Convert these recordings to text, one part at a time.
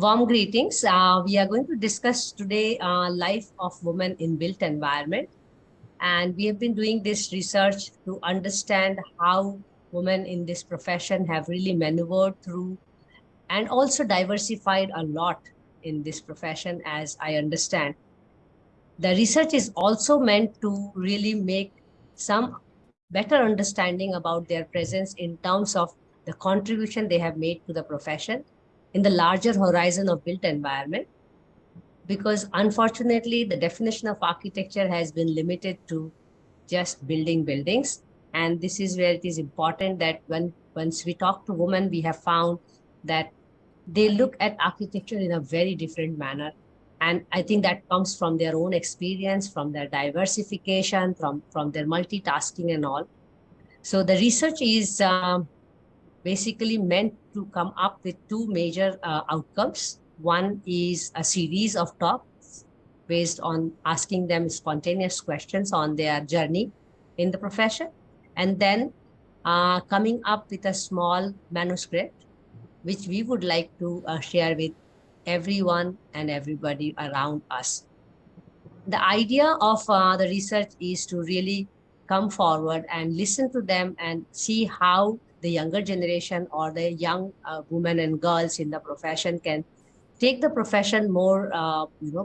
Warm greetings. We are going to discuss today life of women in built environment. And we have been doing this research to understand how women in this profession have really maneuvered through and also diversified a lot in this profession, as I understand. The research is also meant to really make some better understanding about their presence in terms of the contribution they have made to the profession in the larger horizon of built environment, because unfortunately the definition of architecture has been limited to just building buildings. And this is where it is important that once we talk to women, we have found that they look at architecture in a very different manner. And I think that comes from their own experience, from their diversification, from their multitasking and all. So the research is basically meant to come up with two major outcomes. One is a series of talks based on asking them spontaneous questions on their journey in the profession, and then coming up with a small manuscript, which we would like to share with everyone and everybody around us. The idea of the research is to really come forward and listen to them and see how the younger generation or the young women and girls in the profession can take the profession more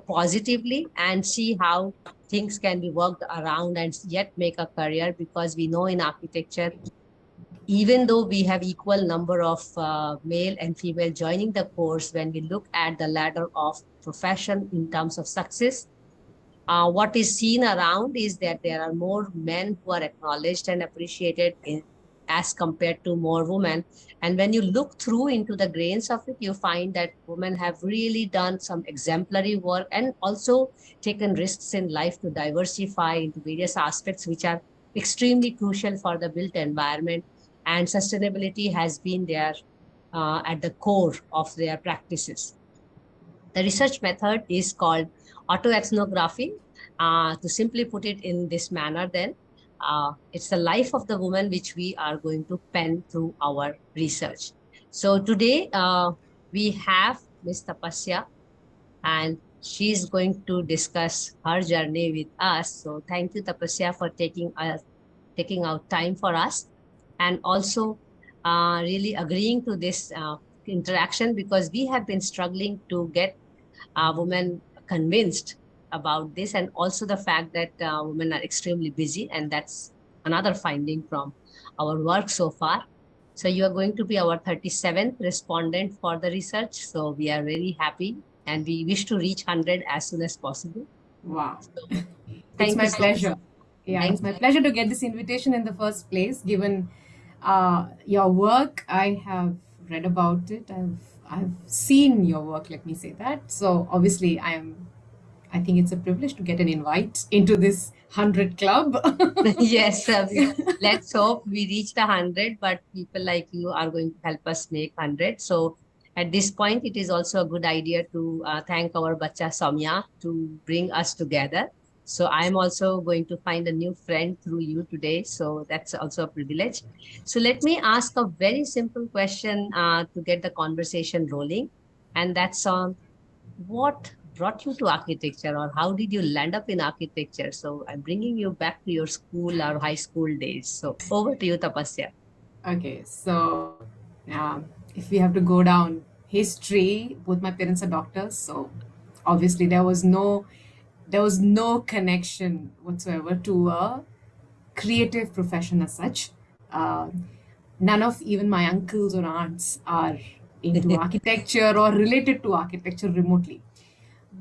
positively and see how things can be worked around and yet make a career, because we know in architecture, even though we have equal number of male and female joining the course, when we look at the ladder of profession in terms of success, what is seen around is that there are more men who are acknowledged and appreciated as compared to more women. And when you look through into the grains of it, you find that women have really done some exemplary work and also taken risks in life to diversify into various aspects which are extremely crucial for the built environment. And sustainability has been there at the core of their practices. The research method is called autoethnography. To simply put it in this manner, then, it's the life of the woman which we are going to pen through our research. So today we have Ms. Tapasya, and she is going to discuss her journey with us. So thank you, Tapasya, for taking out time for us, and also really agreeing to this interaction, because we have been struggling to get women convinced about this, and also the fact that women are extremely busy, and that's another finding from our work so far. So you are going to be our 37th respondent for the research. So we are very happy, and we wish to reach 100 as soon as possible. Wow. So, It's my pleasure. Yeah, it's my pleasure to get this invitation in the first place, given your work. I have read about it. I've seen your work, let me say that. So obviously I think it's a privilege to get an invite into this 100 club. Yes, let's hope we reach the 100, but people like you are going to help us make 100. So at this point, it is also a good idea to thank our Bacha Soumya to bring us together. So I'm also going to find a new friend through you today. So that's also a privilege. So let me ask a very simple question to get the conversation rolling. And that's on what brought you to architecture, or how did you land up in architecture? So I'm bringing you back to your school or high school days. So over to you, Tapasya. Okay, so if we have to go down history, both my parents are doctors, so obviously there was no connection whatsoever to a creative profession as such. None of even my uncles or aunts are into architecture or related to architecture remotely.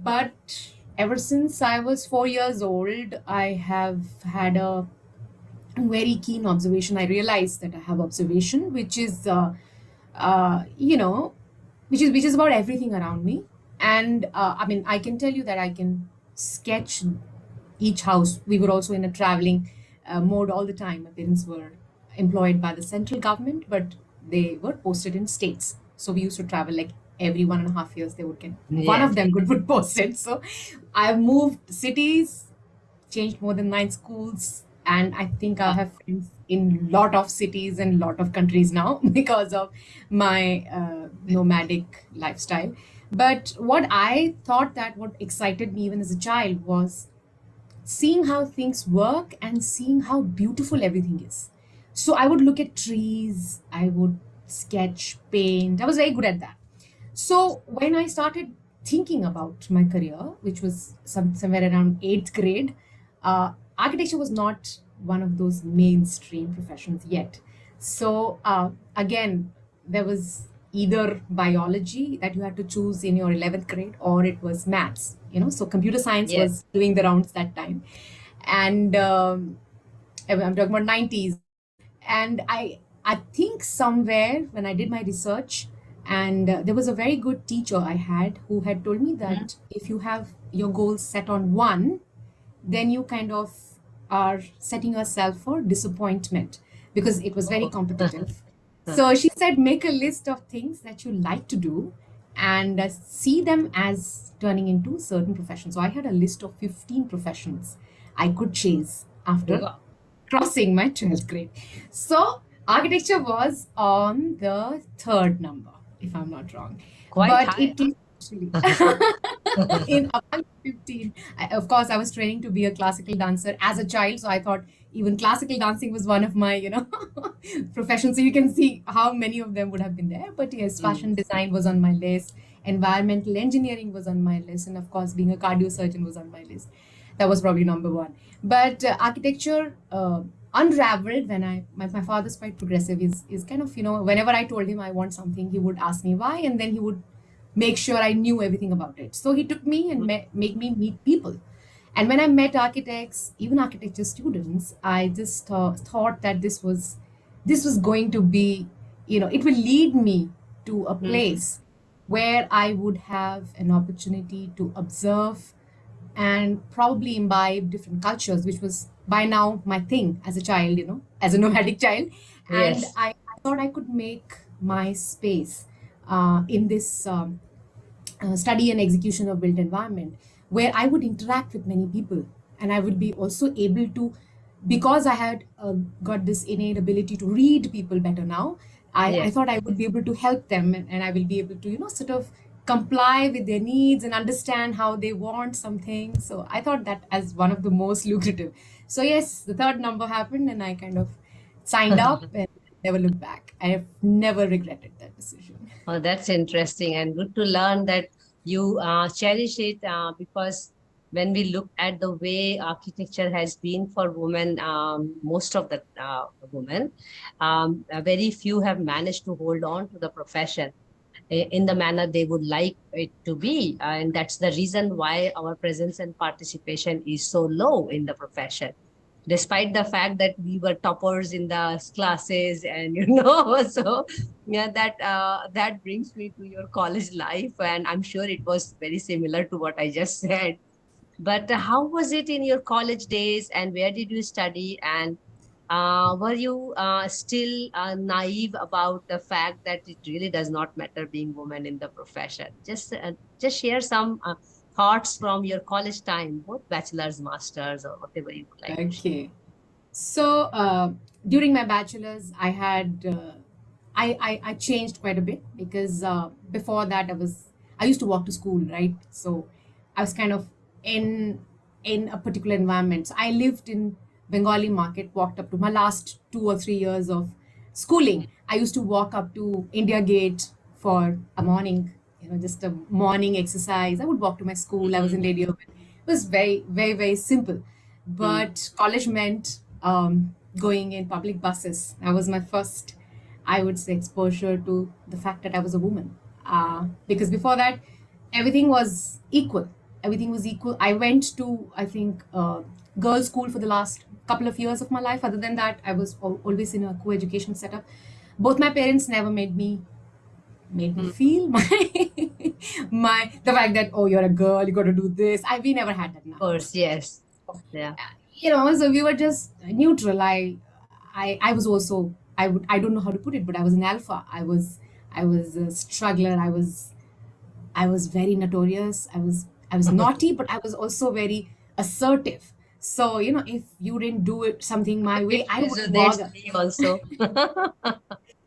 But ever since I was 4 years old, I have had a very keen observation. I realized that I have observation, which is, you know, which is about everything around me. And I mean, I can tell you that I can sketch each house. We were also in a traveling mode all the time. My parents were employed by the central government, but they were posted in states. So we used to travel like every 1.5 years. They would get one of them would posted. So I've moved cities, changed more than 9 schools, and I think I have friends in lot of cities and lot of countries now because of my nomadic lifestyle. But what I thought that what excited me even as a child was seeing how things work and seeing how beautiful everything is. So I would look at trees, I would sketch, paint. I was very good at that. So when I started thinking about my career, which was somewhere around eighth grade, architecture was not one of those mainstream professions yet. So again, there was either biology that you had to choose in your 11th grade, or it was maths. So computer science Yes. was doing the rounds that time, and I'm talking about 90s. And I think somewhere when I did my research, and there was a very good teacher I had who had told me Mhm. that if you have your goals set on one, then you kind of are setting yourself for disappointment, because it was very Oh. competitive. So she said, make a list of things that you like to do and see them as turning into certain professions. So I had a list of 15 professions I could chase after Wow. crossing my 12th grade. So architecture was on the third number, if I'm not wrong. Quite But high, it is actually in among 15. Of course, I was training to be a classical dancer as a child, so I thought even classical dancing was one of my, professions. So you can see how many of them would have been there. But yes, Mm. fashion design was on my list, environmental engineering was on my list, and of course, being a cardio surgeon was on my list. That was probably number one. But architecture unraveled when my father's quite progressive. Is kind of, whenever I told him I want something, he would ask me why, and then he would make sure I knew everything about it. So he took me and make me meet people. And when I met architects, even architecture students, I just thought that this was going to be, it will lead me to a Mm. place where I would have an opportunity to observe and probably imbibe different cultures, which was by now my thing as a child, as a nomadic child. And Yes. I thought I could make my space in this study and execution of built environment, where I would interact with many people, and I would be also able to, because I had got this innate ability to read people better now. I Yes. thought I would be able to help them, and I will be able to, sort of comply with their needs and understand how they want something. So I thought that as one of the most lucrative. So yes, the third number happened, and I kind of signed up and never looked back. I have never regretted that decision. Oh, that's interesting and good to learn that you cherish it because when we look at the way architecture has been for women, most of the women, very few have managed to hold on to the profession in the manner they would like it to be. And that's the reason why our presence and participation is so low in the profession, despite the fact that we were toppers in the classes. And so yeah, that brings me to your college life, and I'm sure it was very similar to what I just said. But how was it in your college days, and where did you study? And were you still naive about the fact that it really does not matter being woman in the profession? Just share some thoughts from your college time, both bachelor's, masters, or whatever you would like to share. Okay. So during my bachelor's, I had I changed quite a bit, because before that I used to walk to school, right? So I was kind of in in a particular environment. So I lived in Bengali market, walked up to my last 2 or 3 years of schooling. I used to walk up to India Gate for a morning, just a morning exercise. I would walk to my school. I was in Mm, Lady Urban. It was very, very, very simple. mm, But college meant going in public buses. That was my first, I would say, exposure to the fact that I was a woman. Because before that, everything was equal. Everything was equal. I went to, I think, girls' school for the last couple of years of my life. Other than that, I was always in a co-education setup. Both my parents never made me mm. Of feel my the fact that, oh, you're a girl, you got to do this. We never had that in our course, house. yes. Yeah. So we were just neutral. I was also, I don't know how to put it, but I was an alpha. I was a struggler. I was very notorious. I was naughty, but I was also very assertive. So if you didn't do it something my way, I So wouldn't that's bother. me also.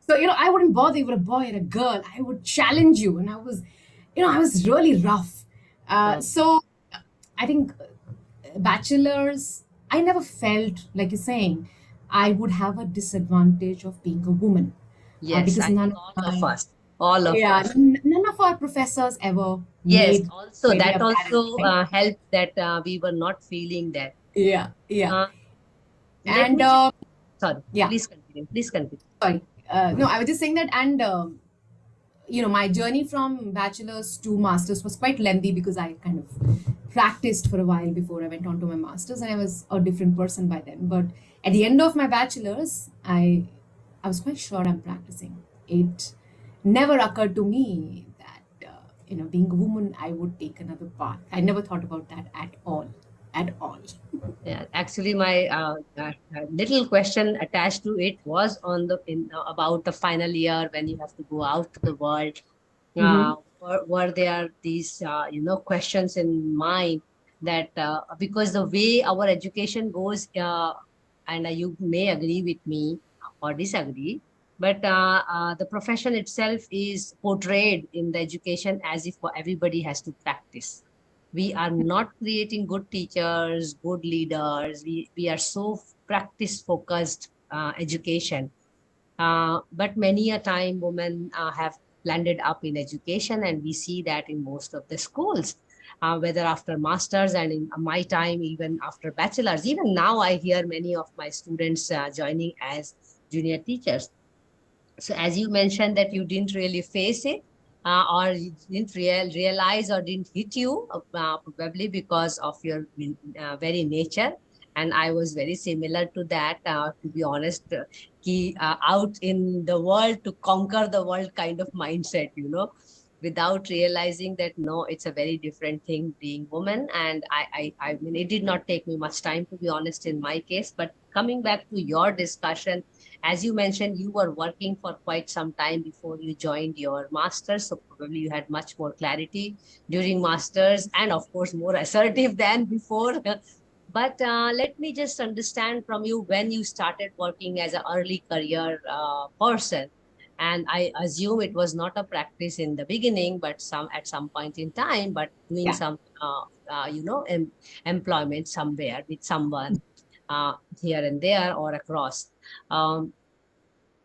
So I wouldn't bother if you were a boy or a girl. I would challenge you, and I was, I was really rough. Uh, So I think bachelor's, I never felt, like you're saying, I would have a disadvantage of being a woman, yes, because I none think of all of my, us, all of yeah, us. none of our professors ever Yes, made also maybe that a bad also impact. helped that we were not feeling that. Yeah, yeah. Uh, let And me just, sorry, yeah, please continue. Please continue. sorry. No, I was just saying that, and my journey from bachelor's to master's was quite lengthy because I kind of practiced for a while before I went on to my master's, and I was a different person by then. But at the end of my bachelor's, I was quite sure I'm practicing. It never occurred to me that being a woman, I would take another path. I never thought about that at all. Yeah, actually, my little question attached to it was on about the final year when you have to go out to the world. Hmm. Were there these questions in mind that because the way our education goes, and you may agree with me or disagree, but the profession itself is portrayed in the education as if everybody has to practice. We are not creating good teachers, good leaders. We are so practice focused education, but many a time women have landed up in education, and we see that in most of the schools, whether after masters and in my time, even after bachelors. Even now, I hear many of my students joining as junior teachers. So as you mentioned that you didn't really face it, or you didn't realize or didn't hit you, probably because of your very nature. And I was very similar to that, to be honest, out in the world to conquer the world kind of mindset, without realizing that no, it's a very different thing being woman. And I mean, it did not take me much time, to be honest, in my case. But coming back to your discussion, as you mentioned, you were working for quite some time before you joined your master's, so probably you had much more clarity during master's, and of course more assertive than before. But let me just understand from you when you started working as an early career person. And I assume it was not a practice in the beginning, but some at some point in time, but doing Yeah. some, employment somewhere with someone, uh, here and there or across. Um,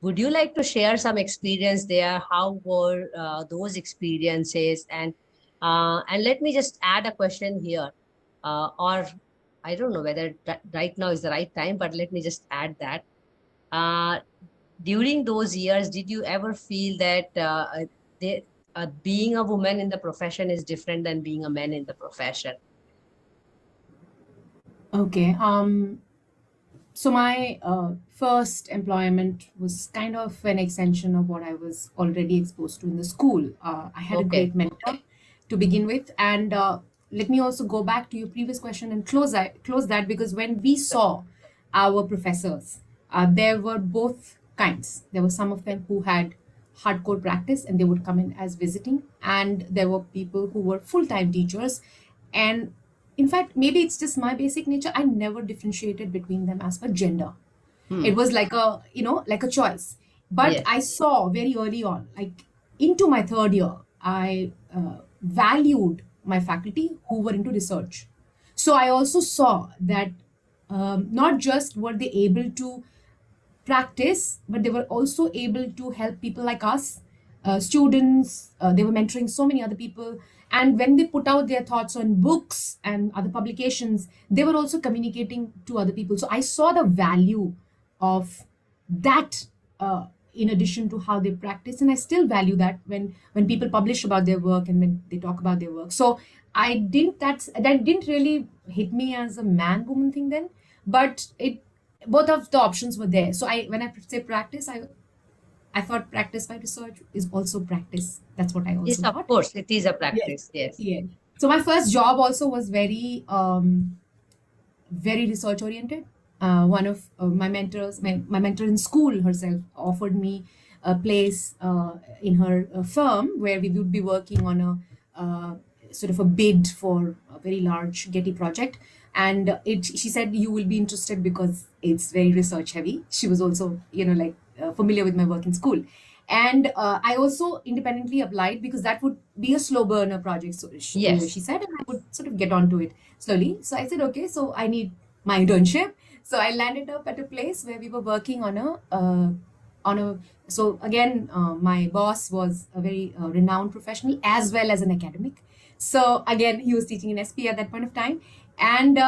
would you like to share some experience there? How were those experiences? And let me just add a question here, or I don't know whether right now is the right time, but let me just add that. Uh, During those years, did you ever feel that being a woman in the profession is different than being a man in the profession? Okay. So my first employment was kind of an extension of what I was already exposed to in the school. I had a Okay. great mentor to begin with, and let me also go back to your previous question and close that, because when we saw our professors, there were both kinds. There were some of them who had hardcore practice and they would come in as visiting, and there were people who were full-time teachers. And in fact, maybe it's just my basic nature, I never differentiated between them as per gender. Hmm. It was like a choice. But Yes. I saw very early on, like into my third year, I valued my faculty who were into research. So I also saw that not just were they able to practice, but they were also able to help people like us, students. They were mentoring so many other people. And when they put out their thoughts on books and other publications, they were also communicating to other people. So I saw the value of that, in addition to how they practice. And I still value that when people publish about their work and when they talk about their work. So that didn't really hit me as a man woman thing then, but it both of the options were there. So when I say practice, I thought practice by research is also practice. That's what I Yes, also of thought. course, it is a Yes. practice. Yes. Yeah. So my first job also was very research oriented. One of my mentors, my mentor in school herself, offered me a place in her firm where we would be working on a sort of a bid for a very large Getty project. And she said, you will be interested because it's very research heavy. She was also, like familiar with my work in school. And I also independently applied because that would be a slow burner project. So Yes. she said, and I would sort of get onto it slowly. So I said, okay, so I need my internship. So I landed up at a place where we were working on a. So again, my boss was a very renowned professional as well as an academic. So again, he was teaching in SP at that point of time, and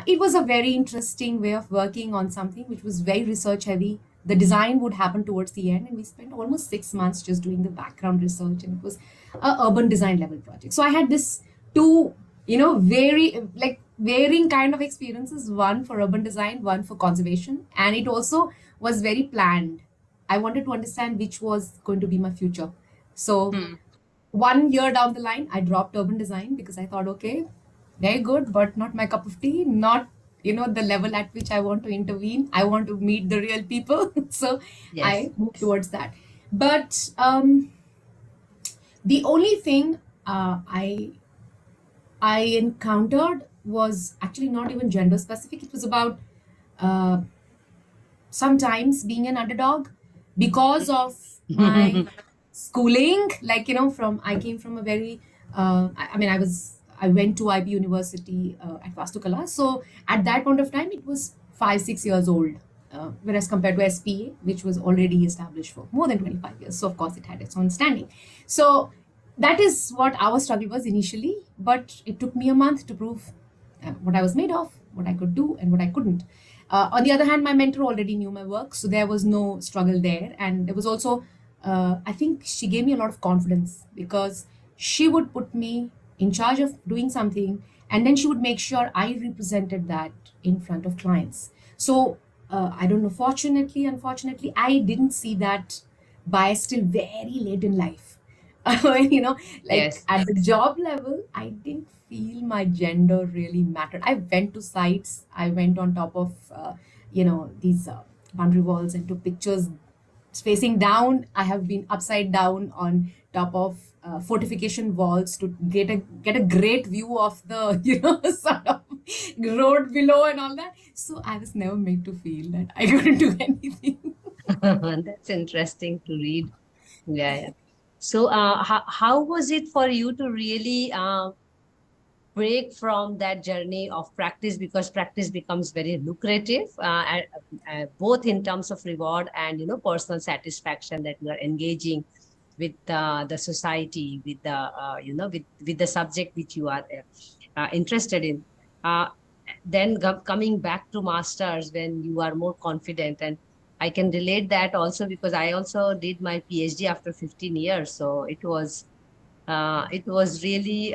it was a very interesting way of working on something which was very research heavy. The design would happen towards the end, and we spent almost 6 months just doing the background research, and it was a urban design level project. So I had this two, very like varying kind of experiences, one for urban design, one for conservation, and it also was very planned. I wanted to understand which was going to be my future. So Hmm. 1 year down the line, I dropped urban design because I thought, okay, very good, but not my cup of tea, not the level at which I want to intervene. I want to meet the real people. So Yes. I moved towards that. But the only thing I encountered was actually not even gender specific. It was about uh, sometimes being an underdog because of my schooling. Like, from I came from a very I mean, I went to IB University at Vastukala. So at that point of time, it was 5 6 years old, whereas compared to SPA, which was already established for more than 25 years. So of course it had its own standing. So that is what our struggle was initially, but it took me a month to prove what I was made of, what I could do, and what I couldn't. On the other hand, my mentor already knew my work, so there was no struggle there. And there was also, I think she gave me a lot of confidence because she would put me in charge of doing something, and then she would make sure I represented that in front of clients. So I don't know, fortunately, unfortunately, I didn't see that bias till very late in life. Like Yes. at the job level, I didn't feel my gender really mattered. I went to sites, I went on top of, these boundary walls and took pictures facing down. I have been upside down on top of fortification walls to get a great view of the, sort of road below and all that. So I was never made to feel that I couldn't do anything. That's interesting to read. Yeah, yeah. So, how was it for you to really break from that journey of practice, because practice becomes very lucrative, both in terms of reward and personal satisfaction, that you are engaging with the society, with the with the subject which you are interested in. Uh, then coming back to masters when you are more confident, and I can relate that also because I also did my PhD after 15 years. So it was really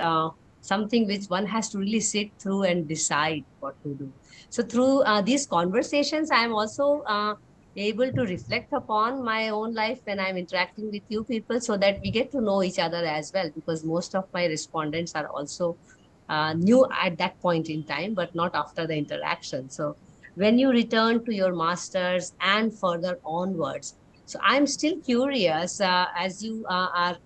something which one has to really sit through and decide what to do. So through these conversations, I am also able to reflect upon my own life when I'm interacting with you people, so that we get to know each other as well, because most of my respondents are also new at that point in time, but not after the interaction. So when you return to your masters and further onwards, so I'm still curious, as you are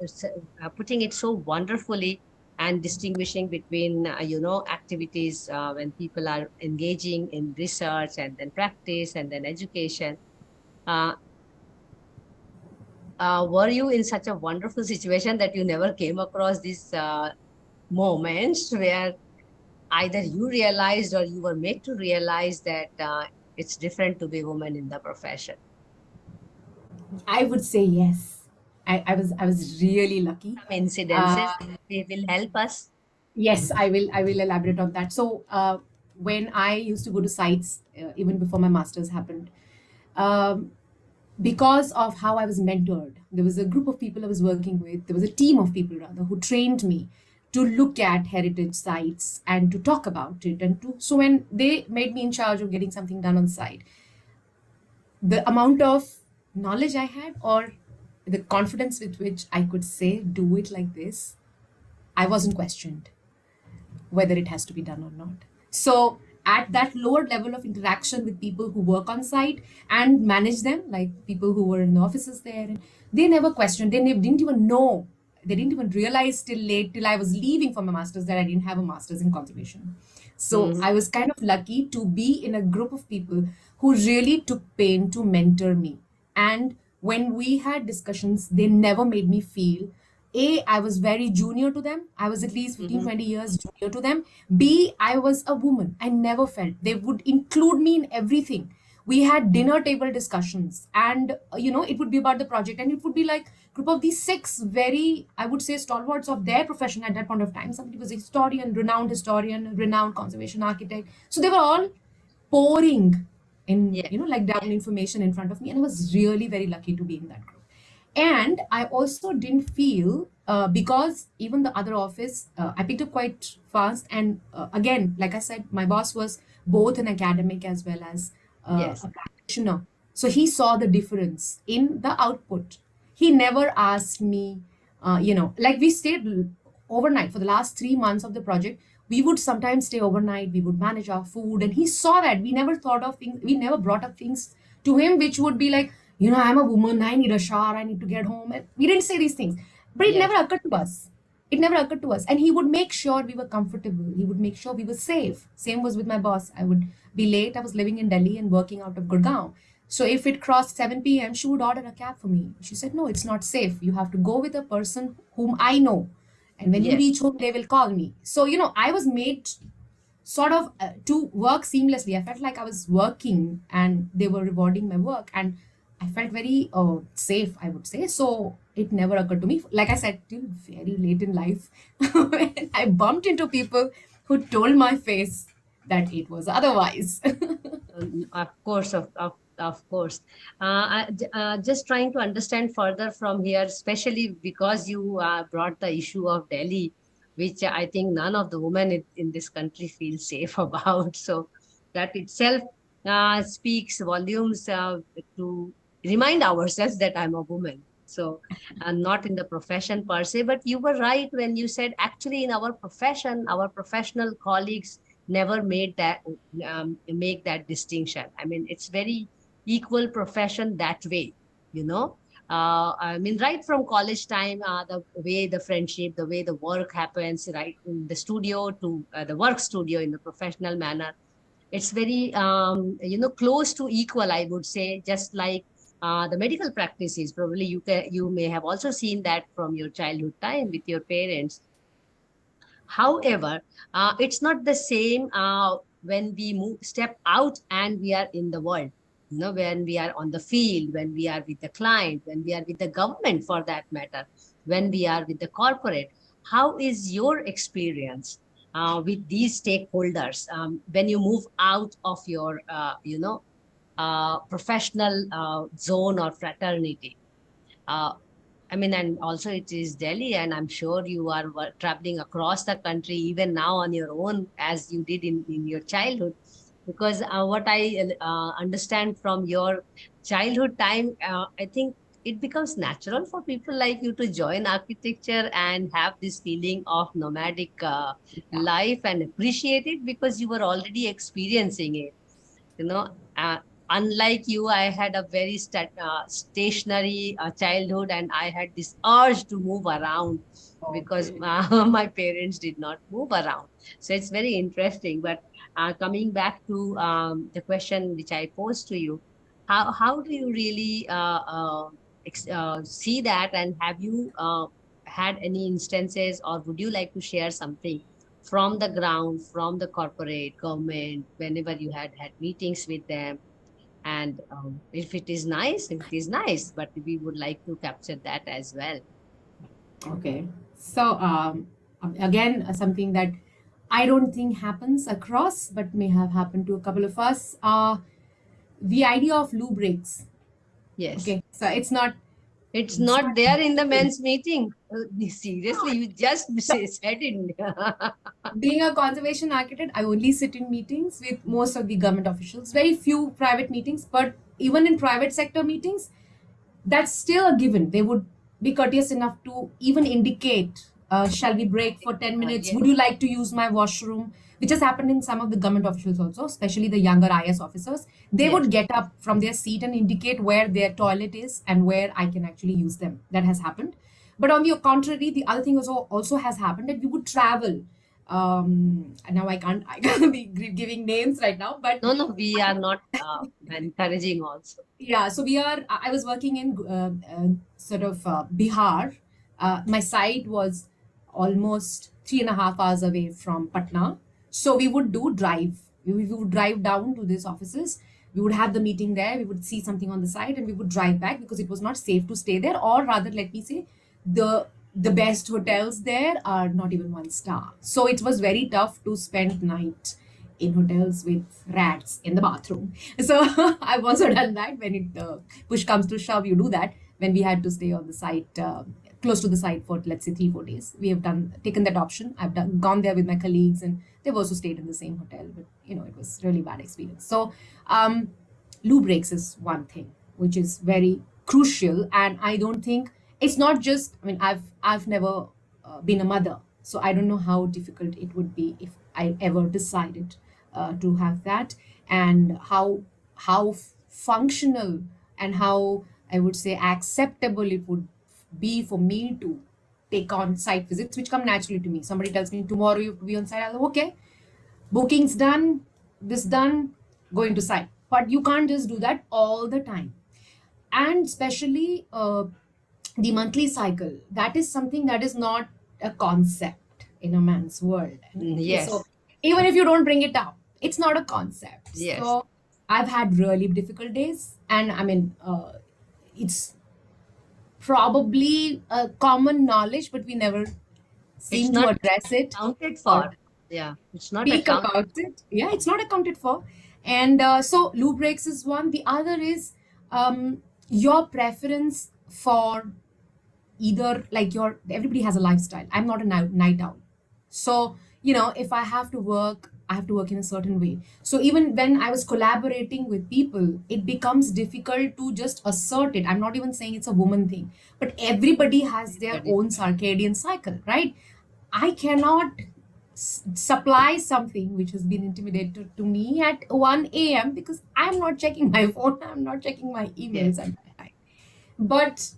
putting it so wonderfully and distinguishing between, activities when people are engaging in research and then practice and then education. Uh, were you in such a wonderful situation that you never came across these moments where either you realized or you were made to realize that it's different to be a woman in the profession? I would say yes. I was really lucky. Some incidences Uh, they will help us. yes, I will elaborate on that. So when I used to go to sites, even before my masters happened, um, because of how I was mentored, there was a group of people I was working with. There was a team of people rather who trained me to look at heritage sites and to talk about it. And to so when they made me in charge of getting something done on site, the amount of knowledge I had, or the confidence with which I could say, do it like this, I wasn't questioned whether it has to be done or not. So, at that lower level of interaction with people who work on site and manage them, like people who were in the offices there, and they never questioned, didn't even know, they didn't even realize till late, till I was leaving for my master's, that I didn't have a master's in conservation. So Mhm. I was kind of lucky to be in a group of people who really took pain to mentor me and when we had discussions, they never made me feel A, I was very junior to them. I was at least 15, Mhm. 20 years junior to them. B, I was a woman. I never felt they would include me in everything. We had dinner table discussions, and it would be about the project, and it would be like group of these six very, I would say, stalwarts of their profession at that point of time. Somebody was a historian, renowned conservation architect. So they were all pouring in, Yeah. like down information in front of me, and I was really very lucky to be in that group. And I also didn't feel, because even the other office, I picked up quite fast. And again, like I said, my boss was both an academic as well as Yes. a practitioner. So he saw the difference in the output. He never asked me, like we stayed overnight for the last 3 months of the project. We would sometimes stay overnight, we would manage our food, and he saw that we never thought of things, we never brought up things to him which would be like, I'm a woman, I need a shower, I need to get home. And we didn't say these things. But it Yes. never occurred to us. It never occurred to us. And he would make sure we were comfortable. He would make sure we were safe. Same was with my boss. I would be late. I was living in Delhi and working out of Gurgaon. So if it crossed 7 p.m., she would order a cab for me. She said, no, it's not safe. You have to go with a person whom I know. And when you Yes. reach home, they will call me. So, I was made sort of to work seamlessly. I felt like I was working and they were rewarding my work. And I felt very safe, I would say. So it never occurred to me. Like I said, till very late in life, when I bumped into people who told my face that it was otherwise. Of course, of course. Just trying to understand further from here, especially because you brought the issue of Delhi, which I think none of the women in this country feel safe about. So that itself speaks volumes to remind ourselves that I'm a woman. So, not in the profession per se, but you were right when you said actually in our profession, our professional colleagues never made that make that distinction. I mean, it's very equal profession that way, you know. I mean, right from college time, the way the friendship, the way the work happens, right in the studio to the work studio in the professional manner, it's very close to equal, I would say. Just like the medical practices, probably you may have also seen that from your childhood time with your parents. However, it's not the same when we step out and we are in the world. When we are on the field, when we are with the client, when we are with the government for that matter, when we are with the corporate. How is your experience with these stakeholders when you move out of your, professional zone or fraternity? Uh, I mean, and also it is Delhi, and I'm sure you are traveling across the country even now on your own, as you did in your childhood. Because what I understand from your childhood time, I think it becomes natural for people like you to join architecture and have this feeling of nomadic Yeah. life and appreciate it because you were already experiencing it you know uh, Unlike you, I had a very stationary childhood, and I had this urge to move around because Okay. my parents did not move around. So it's very interesting. But coming back to the question which I posed to you, how do you really see that, and have you had any instances, or would you like to share something from the ground, from the corporate government, whenever you had meetings with them? And if it is nice, if it is nice, but we would like to capture that as well. Okay. So, again, something that I don't think happens across, but may have happened to a couple of us. The idea of loo breaks. Yes. Okay. So It's it's not not there in the men's meeting. Seriously, you just said it. being a conservation architect. I only sit in meetings with most of the government officials, very few private meetings, but even in private sector meetings, that's still a given. They would be courteous enough to even indicate, shall we break for 10 minutes? Yes. Would you like to use my washroom? Which has happened in some of the government officials also, especially the younger IS officers. They Yes. would get up from their seat and indicate where their toilet is and where I can actually use them. That has happened. But on the contrary, the other thing also has happened that we would travel. Now I can't be giving names right now, but No, no, we are not encouraging also. yeah, so we are I was working in sort of Bihar. My site was almost 3.5 hours away from Patna, so we would do drive we would drive down to these offices. We would have the meeting there, we would see something on the site, and we would drive back because it was not safe to stay there, or rather, let me say, the best hotels there are not even 1 star, so it was very tough to spend night in hotels with rats in the bathroom. So I've also done that when it push comes to shove, you do that. When we had to stay on the site, close to the site for let's say 3 4 days, we have done taken that option. I've gone there with my colleagues, and they've also stayed in the same hotel. But it was really bad experience. So um, loo breaks is one thing which is very crucial, and I don't think it's not just. I mean, I've never been a mother, so I don't know how difficult it would be if I ever decided to have that, and how functional and how I would say acceptable it would be for me to take on site visits, which come naturally to me. Somebody tells me tomorrow you have to be on site. I'll go, okay, bookings done, this done, going to site. But you can't just do that all the time, and especially the monthly cycle, that is something that is not a concept in a man's world. Okay, so Yes, even if you don't bring it up, it's not a concept. yes. So I've had really difficult days, and I mean, it's probably a common knowledge, but we never It's seem to not address it accounted or for. Yeah, it's not speak accounted. about it. Yeah, it's not accounted for. And so loo breaks is one. The other is your preference for either, like, your everybody has a lifestyle. I'm not a night owl, so if I have to work, I have to work in a certain way. So even when I was collaborating with people, it becomes difficult to just assert it. I'm not even saying it's a woman thing, but everybody has their Everybody. own circadian cycle, right? I cannot supply something which has been intimidated to me at 1 a.m. because I'm not checking my phone, I'm not checking my emails Yes, at that time. But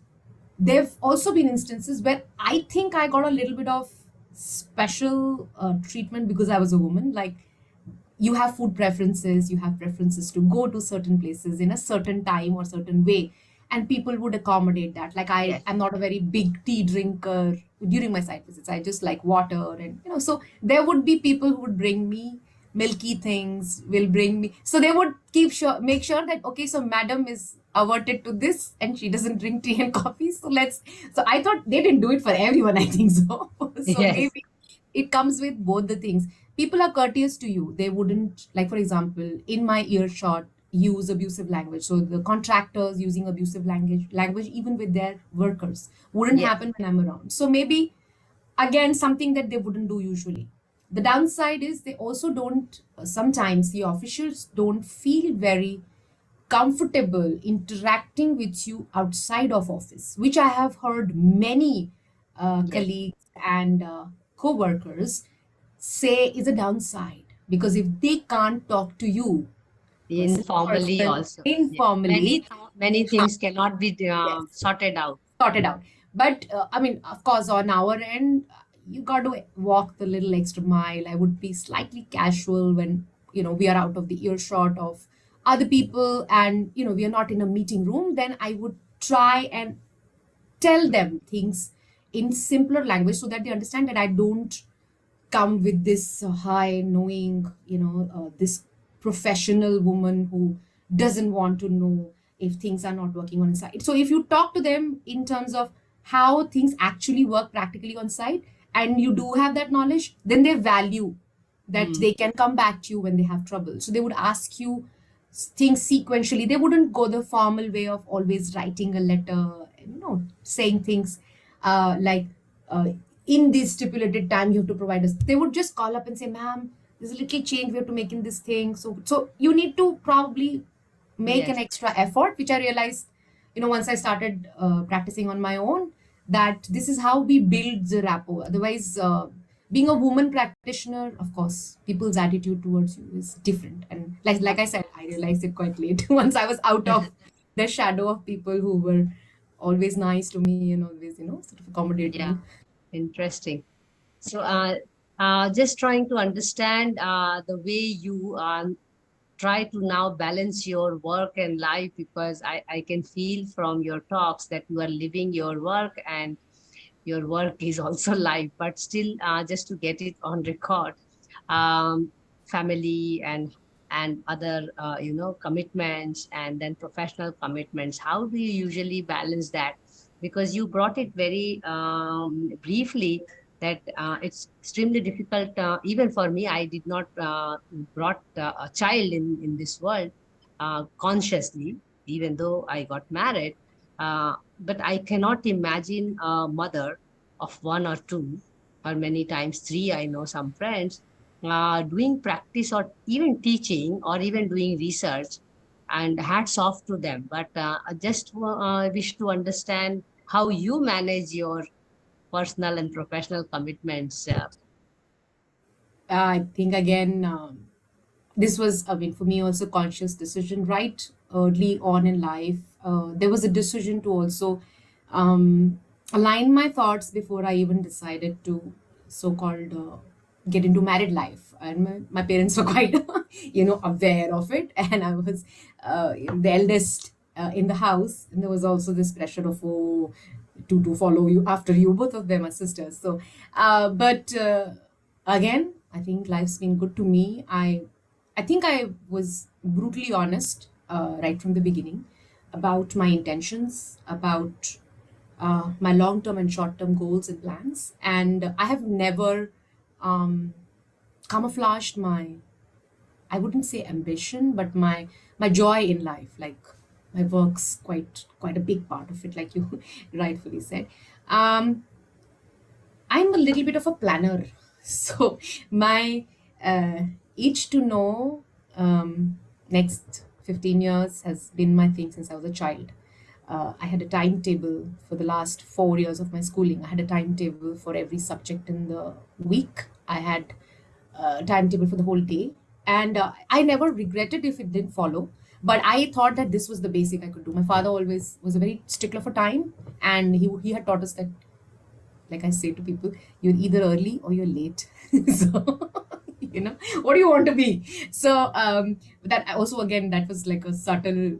there've also been instances where I think I got a little bit of special treatment because I was a woman. Like, you have food preferences, you have preferences to go to certain places in a certain time or certain way, and people would accommodate that. Like, I yes, am not a very big tea drinker during my site visits. I just like water, and so there would be people who would bring me milky things, will bring me, so they would make sure that, okay, so madam is averted to this and she doesn't drink tea and coffee, so I thought they didn't do it for everyone, I think so. So yes, maybe it comes with both the things. People are courteous to you. They wouldn't, like, for example, in my earshot, use abusive language. So the contractors using abusive language even with their workers wouldn't yes, happen when I'm around. So maybe, again, something that they wouldn't do usually. The downside is they also don't, sometimes the officials don't feel very comfortable interacting with you outside of office, which I have heard many yes. colleagues and co-workers say is a downside, because if they can't talk to you person to Informally person also. Yes. informally, Many huh, things cannot be yes, sorted out. sorted out. But I mean, of course, on our end, you got to walk the little extra mile. I would be slightly casual when we are out of the earshot of other people, and we are not in a meeting room. Then I would try and tell them things in simpler language so that they understand that I don't come with this high knowing, this professional woman who doesn't want to know if things are not working on site. So if you talk to them in terms of how things actually work practically on site, and you do have that knowledge, then they value that Hmm. they can come back to you when they have trouble. So they would ask you things sequentially. They wouldn't go the formal way of always writing a letter and saying things like, uh, in this stipulated time you have to provide us. They would just call up and say, ma'am, there's a little change we have to make in this thing, so you need to probably make an Yes, extra effort, which I realized, once I started practicing on my own, that this is how we build the rapport. Otherwise, being a woman practitioner, of course, people's attitude towards you is different. And like I said, I realized it quite late once I was out of the shadow of people who were always nice to me and always, sort of yeah, accommodating. interesting. So, Just trying to understand the way you try to now balance your work and life, because I can feel from your talks that you are living your work and your work is also life. But still, just to get it on record, um, family and other commitments, and then professional commitments, how do you usually balance that? Because you brought it very briefly, that it's extremely difficult, even for me. I did not brought a child in this world consciously, even though I got married. But I cannot imagine a mother of one or two, or many times three. I know some friends doing practice, or even teaching, or even doing research, and hats off to them. But I just wish to understand how you manage your personal and professional commitments. I think again, this was, I mean, for me also conscious decision right early on in life. There was a decision to also align my thoughts before I even decided to so-called get into married life. And my parents were quite, aware of it. And I was the eldest in the house. And there was also this pressure of, oh, to follow you after you. Both of them are sisters. So, but again, I think life's been good to me. I think I was brutally honest right from the beginning about my intentions, about my long term and short term goals and plans. And I have never um, camouflaged my, I wouldn't say ambition, but my joy in life. Like my work's quite a big part of it, like you rightfully said. Um, I'm a little bit of a planner. So my each to know next 15 years has been my thing since I was a child. I had a timetable for the last 4 years of my schooling. I had a timetable for every subject in the week. I had a timetable for the whole day. And I never regretted if it didn't follow. But I thought that this was the basic I could do. My father always was a very stickler for time. And he had taught us that, like I say to people, you're either early or you're late. So, what do you want to be? So, that also, again, that was like a subtle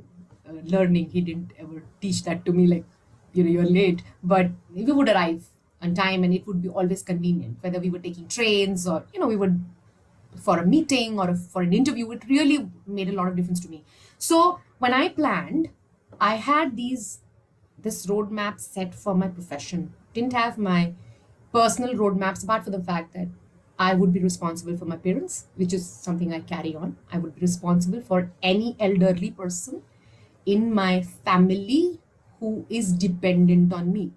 learning. He didn't ever teach that to me, like, you're late, but we would arrive on time and it would be always convenient, whether we were taking trains or, we would for a meeting or for an interview. It really made a lot of difference to me. So when I planned, I had this roadmap set for my profession. Didn't have my personal roadmaps, apart from the fact that I would be responsible for my parents, which is something I carry on. I would be responsible for any elderly person in my family who is dependent on me,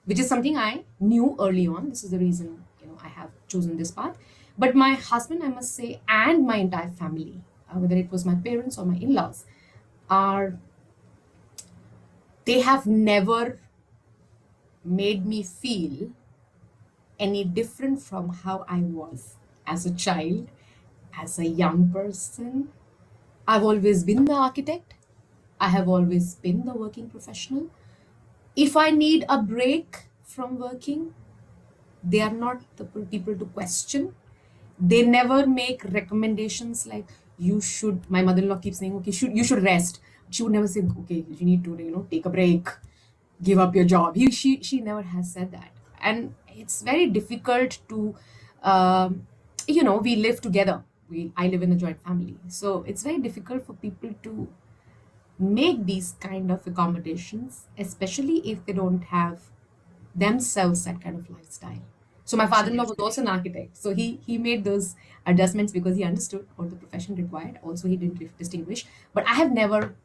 which is something I knew early on. This is the reason, I have chosen this path. But my husband, I must say, and my entire family, whether it was my parents or my in-laws, are they have never made me feel any different from how I was as a child, as a young person. I've always been the architect. I have always been the working professional. If I need a break from working, they are not the people to question. They never make recommendations like you should. My mother-in-law keeps saying, okay, you should rest. She would never say, okay, you need to, take a break, give up your job. She never has said that. And it's very difficult to, we live together. I live in a joint family. So it's very difficult for people to make these kind of accommodations, especially if they don't have themselves that kind of lifestyle. So my father-in-law was Absolutely. also an architect. So he made those adjustments because he understood what the profession required. Also, he didn't distinguish. But I have never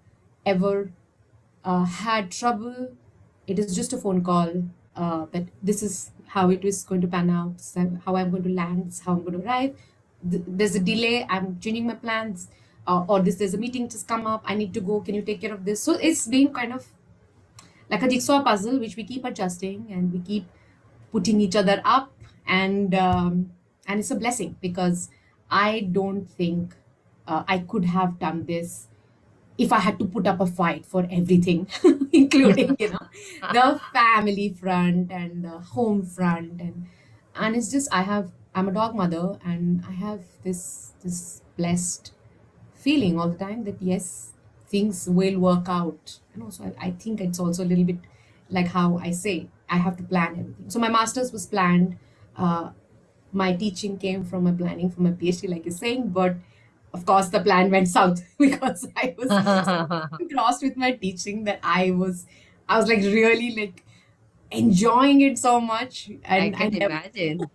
ever had trouble. It is just a phone call that this is how it is going to pan out, how I'm going to land, this is how I'm going to arrive. There's a delay, I'm changing my plans, or there's a meeting just come up, I need to go, can you take care of this? So it's been kind of like a jigsaw puzzle, which we keep adjusting and we keep putting each other up, and it's a blessing because I don't think I could have done this if I had to put up a fight for everything, including the family front and the home front, and it's just I have I'm a dog mother, and I have this blessed feeling all the time that yes, things will work out. And also, I think it's also a little bit like how I say I have to plan everything. So my master's was planned. Uh, my teaching came from my planning for my PhD, like you're saying, but of course the plan went south because I was crossed with my teaching that I was like really like enjoying it so much, I and I can imagine.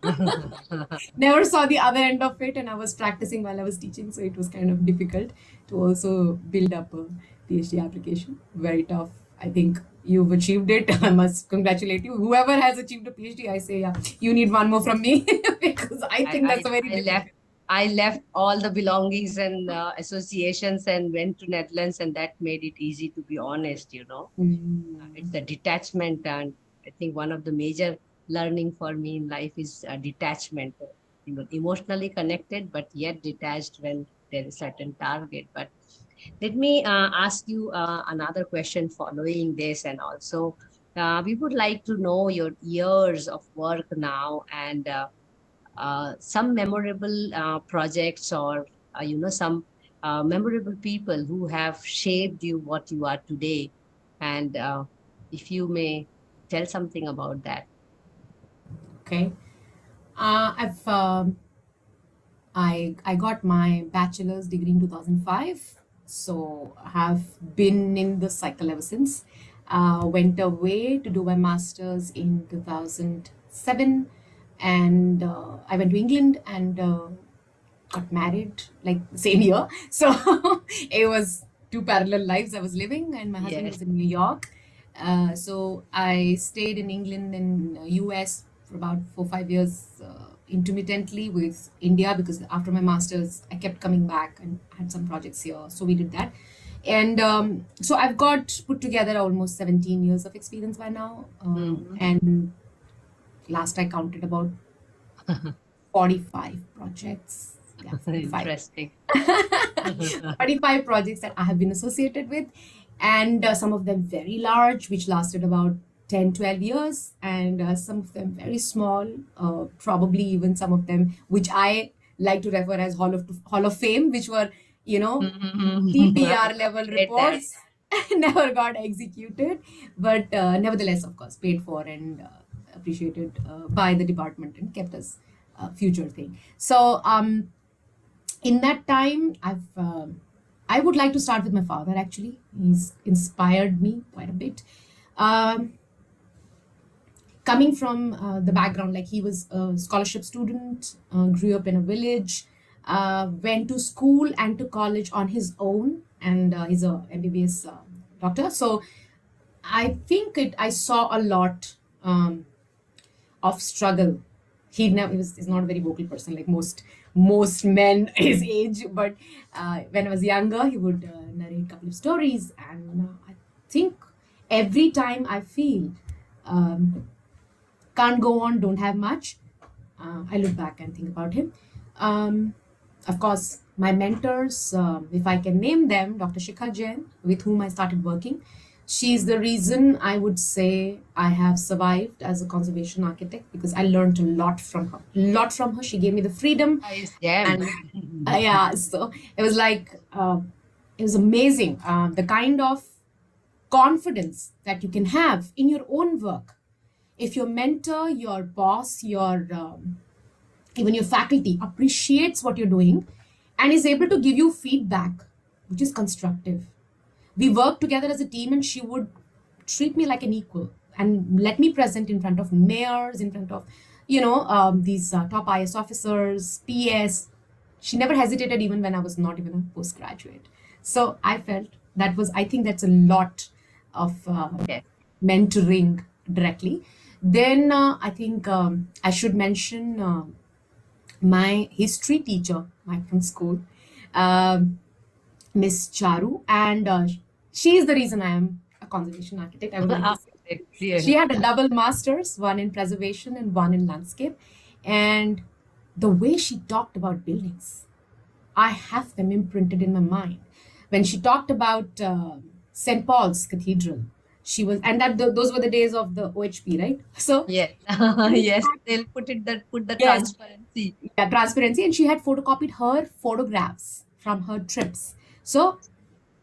never saw the other end of it, and I was practicing while I was teaching, so it was kind of difficult to also build up a PhD application. Very tough. I think you've achieved it. I must congratulate you. Whoever has achieved a PhD, I say, yeah, you need one more from me because I think that's a very I left difficult. I left all the belongings and associations and went to Netherlands, and that made it easy, to be honest, you know. It's Mm. the detachment, and I think one of the major learning for me in life is detachment. You know, emotionally connected, but yet detached when there is certain target. But let me ask you another question following this, and also we would like to know your years of work now, and some memorable projects, or some memorable people who have shaped you what you are today, and if you may tell something about that. Okay. I've I got my bachelor's degree in 2005, so I have been in the cycle ever since. Went away to do my master's in 2007, and I went to England and got married like the same year. So it was two parallel lives I was living, and my husband Yes. was in New York. So I stayed in England and US for about 4 5 years intermittently with India, because after my masters I kept coming back and had some projects here. So we did that. And so I've got put together almost 17 years of experience by now. Hmm. And last I counted about 45 projects. Yeah, 45. Interesting. 45 projects that I have been associated with, and some of them very large, which lasted about 10, 12 years, and some of them very small, probably even some of them which I like to refer as Hall of Fame, which were, you know, I TPR level appreciate that. reports, never got executed, but nevertheless, of course, paid for and appreciated by the department and kept as a future thing. So, in that time, I would like to start with my father. Actually, he's inspired me quite a bit. Um, Coming from the background, like he was a scholarship student, grew up in a village, went to school and to college on his own, and he's a MBBS doctor. So I think I saw a lot of struggle. He's not a very vocal person like most men his age, but when I was younger, he would narrate a couple of stories, and I think every time I feel um, can't go on, don't have much, I look back and think about him. Um, of course, my mentors, if I can name them, Dr. Shikha Jain, with whom I started working. She's the reason I would say I have survived as a conservation architect, because I learned a lot from her. Lot from her. She gave me the freedom, Nice gem. and yeah, so it was like it was amazing. The kind of confidence that you can have in your own work, if your mentor, your boss, your even your faculty appreciates what you're doing and is able to give you feedback which is constructive. We worked together as a team, and she would treat me like an equal and let me present in front of mayors, in front of these top IS officers, PS. She never hesitated even when I was not even a postgraduate. So I felt that was, I think that's a lot of Yes. mentoring directly. Then I think I should mention my history teacher, my from school, um, Miss Charu, and she is the reason I am a conservation architect. I would like to say she Excellent. had a double masters, one in preservation and one in landscape, and the way she talked about buildings, I have them imprinted in my mind. When she talked about St. Paul's Cathedral, She was, and those were the days of the OHP, right? So Yes. she Yes, had, they'll put the yes, transparency. yeah, transparency, and she had photocopied her photographs from her trips. So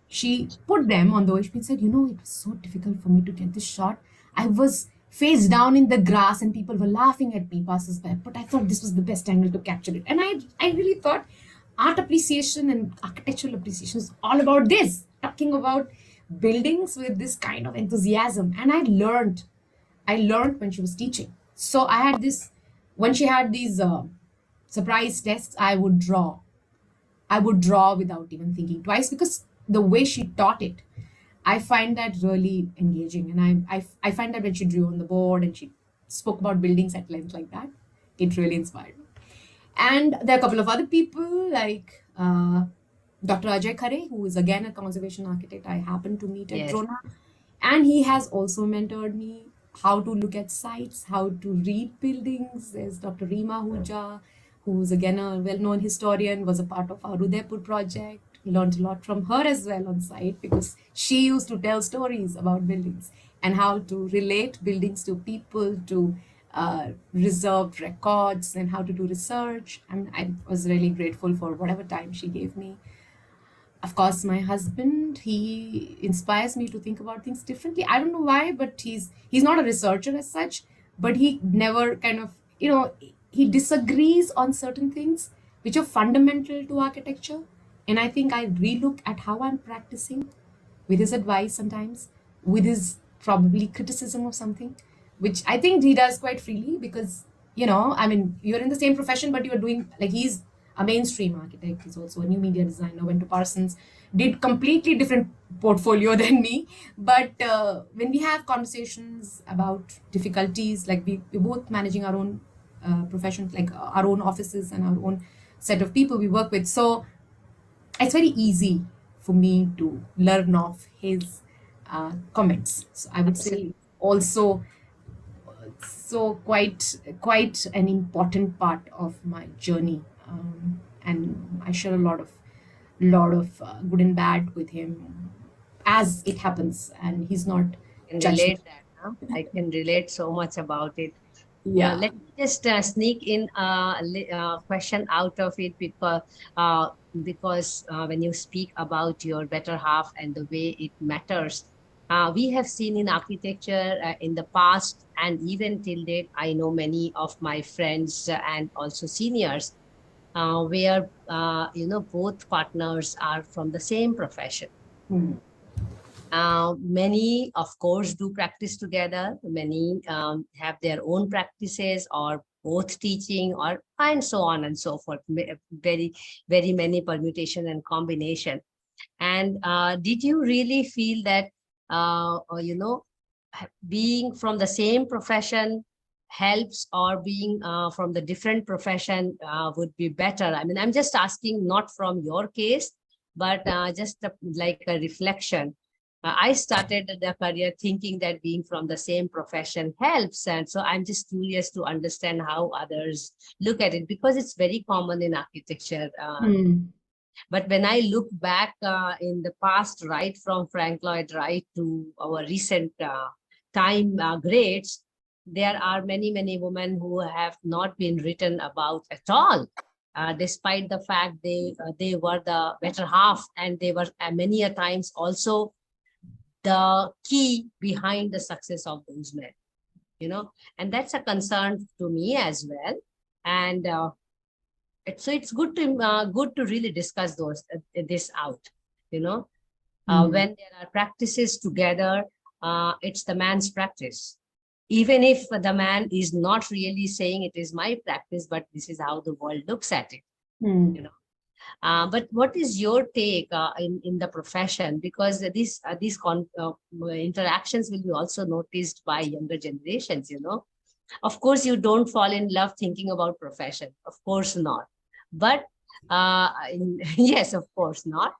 she put them on the OHP and said, it was so difficult for me to get this shot. I was face down in the grass and people were laughing at me, passers by, but I thought this was the best angle to capture it. And I really thought art appreciation and architectural appreciation is all about this, talking about buildings with this kind of enthusiasm. And I learned when she was teaching. So I had this, when she had these surprise tests, I would draw without even thinking twice, because the way she taught it, I find that really engaging. And I find that when she drew on the board and she spoke about buildings at length like that, it really inspired me. And there are a couple of other people like Dr. Ajay Khare, who is again a conservation architect I happened to meet at Yes. Drona. And he has also mentored me how to look at sites, how to read buildings. There's Dr. Reema Huja, who's again a well-known historian, was a part of our Udaipur project. Learned a lot from her as well on site, because she used to tell stories about buildings and how to relate buildings to people, to reserved records, and how to do research. And I was really grateful for whatever time she gave me. Of course, my husband, he inspires me to think about things differently. I don't know why, but he's not a researcher as such, but he never kind of, he disagrees on certain things which are fundamental to architecture. And I think I relook at how I'm practicing with his advice sometimes, with his probably criticism of something, which I think he does quite freely, because, I mean, you're in the same profession, but you're doing, like, he's a mainstream architect. He's also a new media designer, went to Parsons, did completely different portfolio than me. But when we have conversations about difficulties, like we're both managing our own professions, like our own offices and our own set of people we work with. So it's very easy for me to learn off his comments. So I would say Absolutely. also, so quite an important part of my journey, and I share a lot of good and bad with him as it happens, and he's not Can relate judgmental. that. Huh? I can relate so much about it. Yeah. Let me just sneak in a question out of it, uh, because when you speak about your better half and the way it matters, we have seen in architecture in the past and even till date. I know many of my friends and also seniors where both partners are from the same profession. Hmm. Many, of course, do practice together. Many have their own practices or both teaching or and so on and so forth. Very, very many permutation and combination. And did you really feel that, being from the same profession helps, or being from the different profession would be better? I mean, I'm just asking, not from your case, but just like a reflection. I started the career thinking that being from the same profession helps. And so I'm just curious to understand how others look at it, because it's very common in architecture. Hmm. But when I look back in the past, right from Frank Lloyd Wright to our recent time greats, there are many, many women who have not been written about at all. Despite the fact they were the better half, and they were many a times also the key behind the success of those men, and that's a concern to me as well. And so it's good to really discuss this out, you know Hmm. when there are practices together. It's the man's practice, even if the man is not really saying it is my practice, but this is how the world looks at it. Hmm. you know but what is your take in the profession? Because these interactions will be also noticed by younger generations. Of course, you don't fall in love thinking about profession. Of course not. But yes, of course not.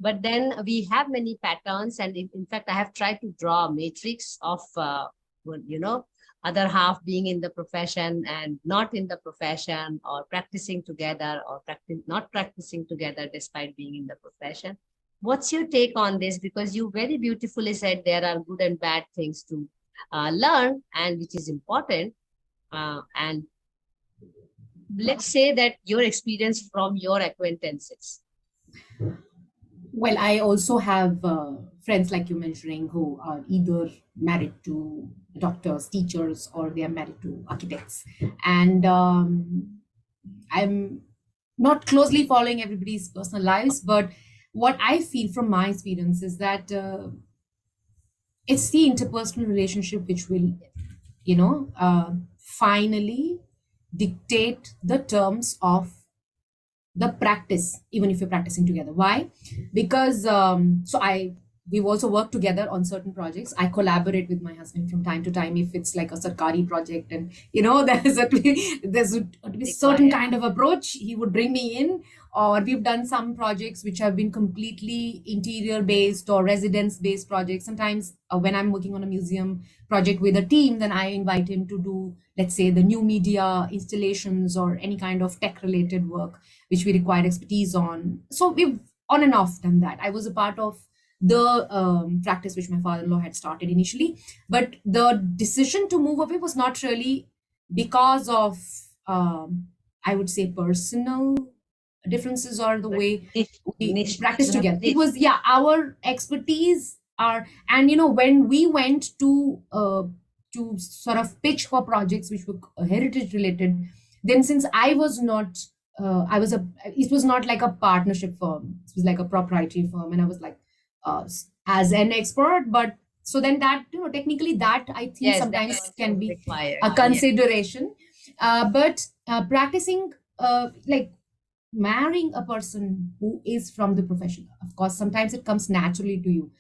But then we have many patterns, and in fact, I have tried to draw a matrix of well, other half being in the profession and not in the profession, or practicing together or not practicing together despite being in the profession. What's your take on this? Because you very beautifully said there are good and bad things to learn, and which is important. And let's say that your experience from your acquaintances. Well, I also have friends like you mentioning who are either married to doctors, teachers, or they are married to architects. And I'm not closely following everybody's personal lives, but what I feel from my experience is that it's the interpersonal relationship which will, finally dictate the terms of the practice, even if you're practicing together. Why? Because we've also worked together on certain projects. I collaborate with my husband from time to time if it's like a sarkari project, and there's a certain Required. kind of approach. He would bring me in, or we've done some projects which have been completely interior based or residence based projects. Sometimes when I'm working on a museum project with a team, then I invite him to do, let's say, the new media installations or any kind of tech related work which we require expertise on. So we've on and off done that. I was a part of the practice which my father-in-law had started initially, but the decision to move away was not really because of, I would say, personal differences or the But way we niche, practice you have together. It niche. was, yeah, our expertise are, and when we went to sort of pitch for projects which were heritage related, then since I was not I was a it was not like a partnership firm, it was like a proprietary firm, and I was like as an expert. But so then that, technically that I think Yes, that sometimes can also be required. a Yes. consideration. But practicing, like marrying a person who is from the profession, of course sometimes it comes naturally to you.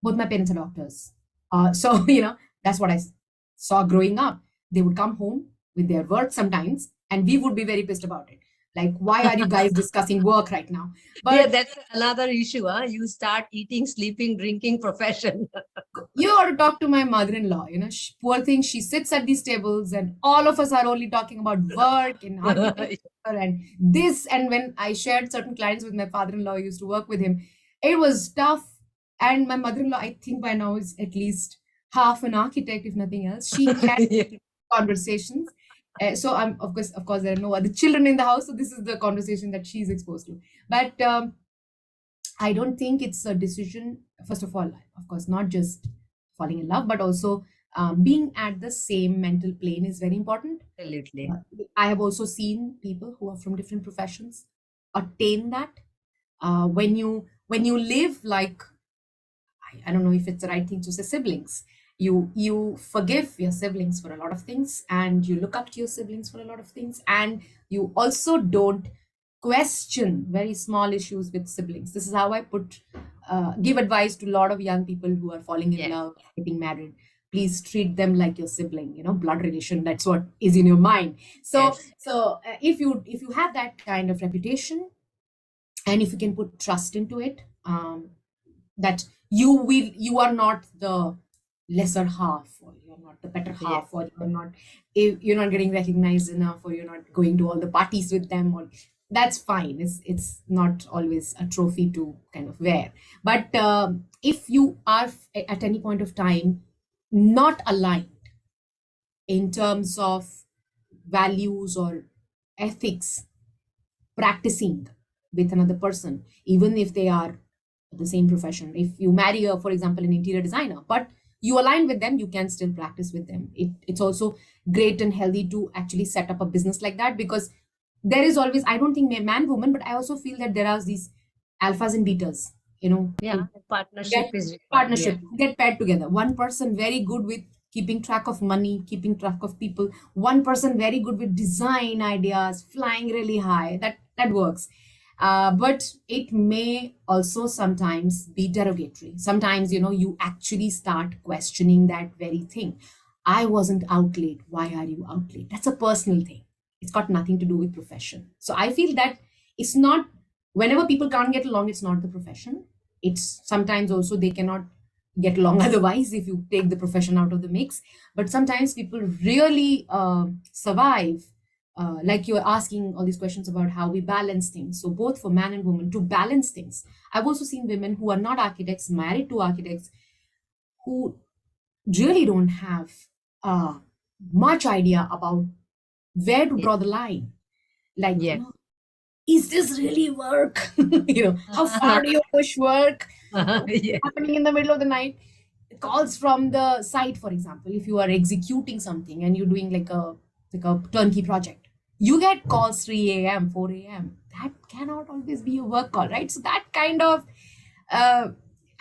Both my parents are doctors, so that's what I saw growing up. They would come home with their work sometimes, and we would be very pissed about it, like, why are you guys discussing work right now? Yeah, But that's another issue. Huh? You start eating, sleeping, drinking profession. you ought to talk to my mother-in-law. Poor thing, she sits at these tables and all of us are only talking about work and architecture and this. And when I shared certain clients with my father-in-law, I used to work with him, it was tough. And my mother-in-law, I think by now, is at least half an architect, if nothing else. She can Yeah. conversations. So I'm, of course there are no other children in the house, so this is the conversation that she's exposed to. But I don't think it's a decision, first of all, of course, not just falling in love, but also being at the same mental plane is very important. Absolutely. I have also seen people who are from different professions attain that. When you live like, I don't know if it's the right thing to say, siblings. You forgive your siblings for a lot of things, and you look up to your siblings for a lot of things, and you also don't question very small issues with siblings. This is how I give advice to a lot of young people who are falling in Yes. love, getting married. Please treat them like your sibling, blood relation. That's what is in your mind. So, Yes. if you have that kind of reputation, and if you can put trust into it, that you are not the lesser half, or you're not the better Yes. half, or you're not getting recognized enough, or you're not going to all the parties with them, or that's fine. It's not always a trophy to kind of wear. But if you are at any point of time not aligned in terms of values or ethics, practicing with another person, even if they are the same profession. If you marry, for example, an interior designer, but you align with them, you can still practice with them. It's also great and healthy to actually set up a business like that, because there is always, I don't think man, woman, but I also feel that there are these alphas and betas, Yeah. who Partnership get is required. Yeah. partnership, get paired together. One person very good with keeping track of money, keeping track of people. One person very good with design ideas, flying really high. That works. But it may also sometimes be derogatory. Sometimes, you actually start questioning that very thing. I wasn't out late. Why are you out late? That's a personal thing. It's got nothing to do with profession. So I feel that it's not, whenever people can't get along, it's not the profession. It's sometimes also they cannot get along otherwise if you take the profession out of the mix. But sometimes people really survive like you're asking all these questions about how we balance things. So both for man and woman to balance things. I've also seen women who are not architects, married to architects, who really don't have uh, much idea about where to Yes. draw the line. Like, Yes. is this really work? How far do you push work? What's Yes. happening in the middle of the night? Calls from the site, for example, if you are executing something and you're doing like a turnkey project, you get calls 3 a.m., 4 a.m. That cannot always be a work call, right? So that kind of uh,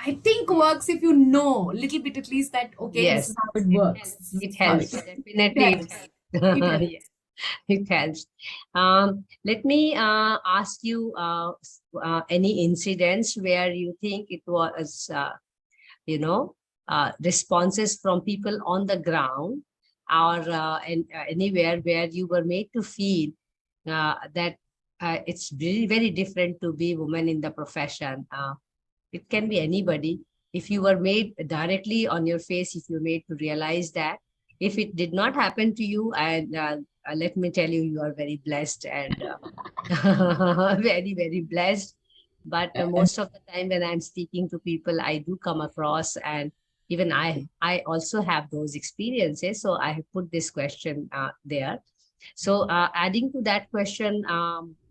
I think works if you know a little bit at least that okay, this Yes. is how it It works. helps. This It is how helps. it Definitely, it helps. It helps. helps. Yes, it helps. Let me ask you any incidents where you think it was, you know, responses from people on the ground or anywhere where you were made to feel that it's really very different to be woman in the profession. It can be anybody. If you were made directly on your face, if you're made to realize that, if it did not happen to you, and let me tell you, you are very blessed and very, very blessed. But most of the time when I'm speaking to people, I do come across, and even I also have those experiences. So I have put this question there. So, adding to that question,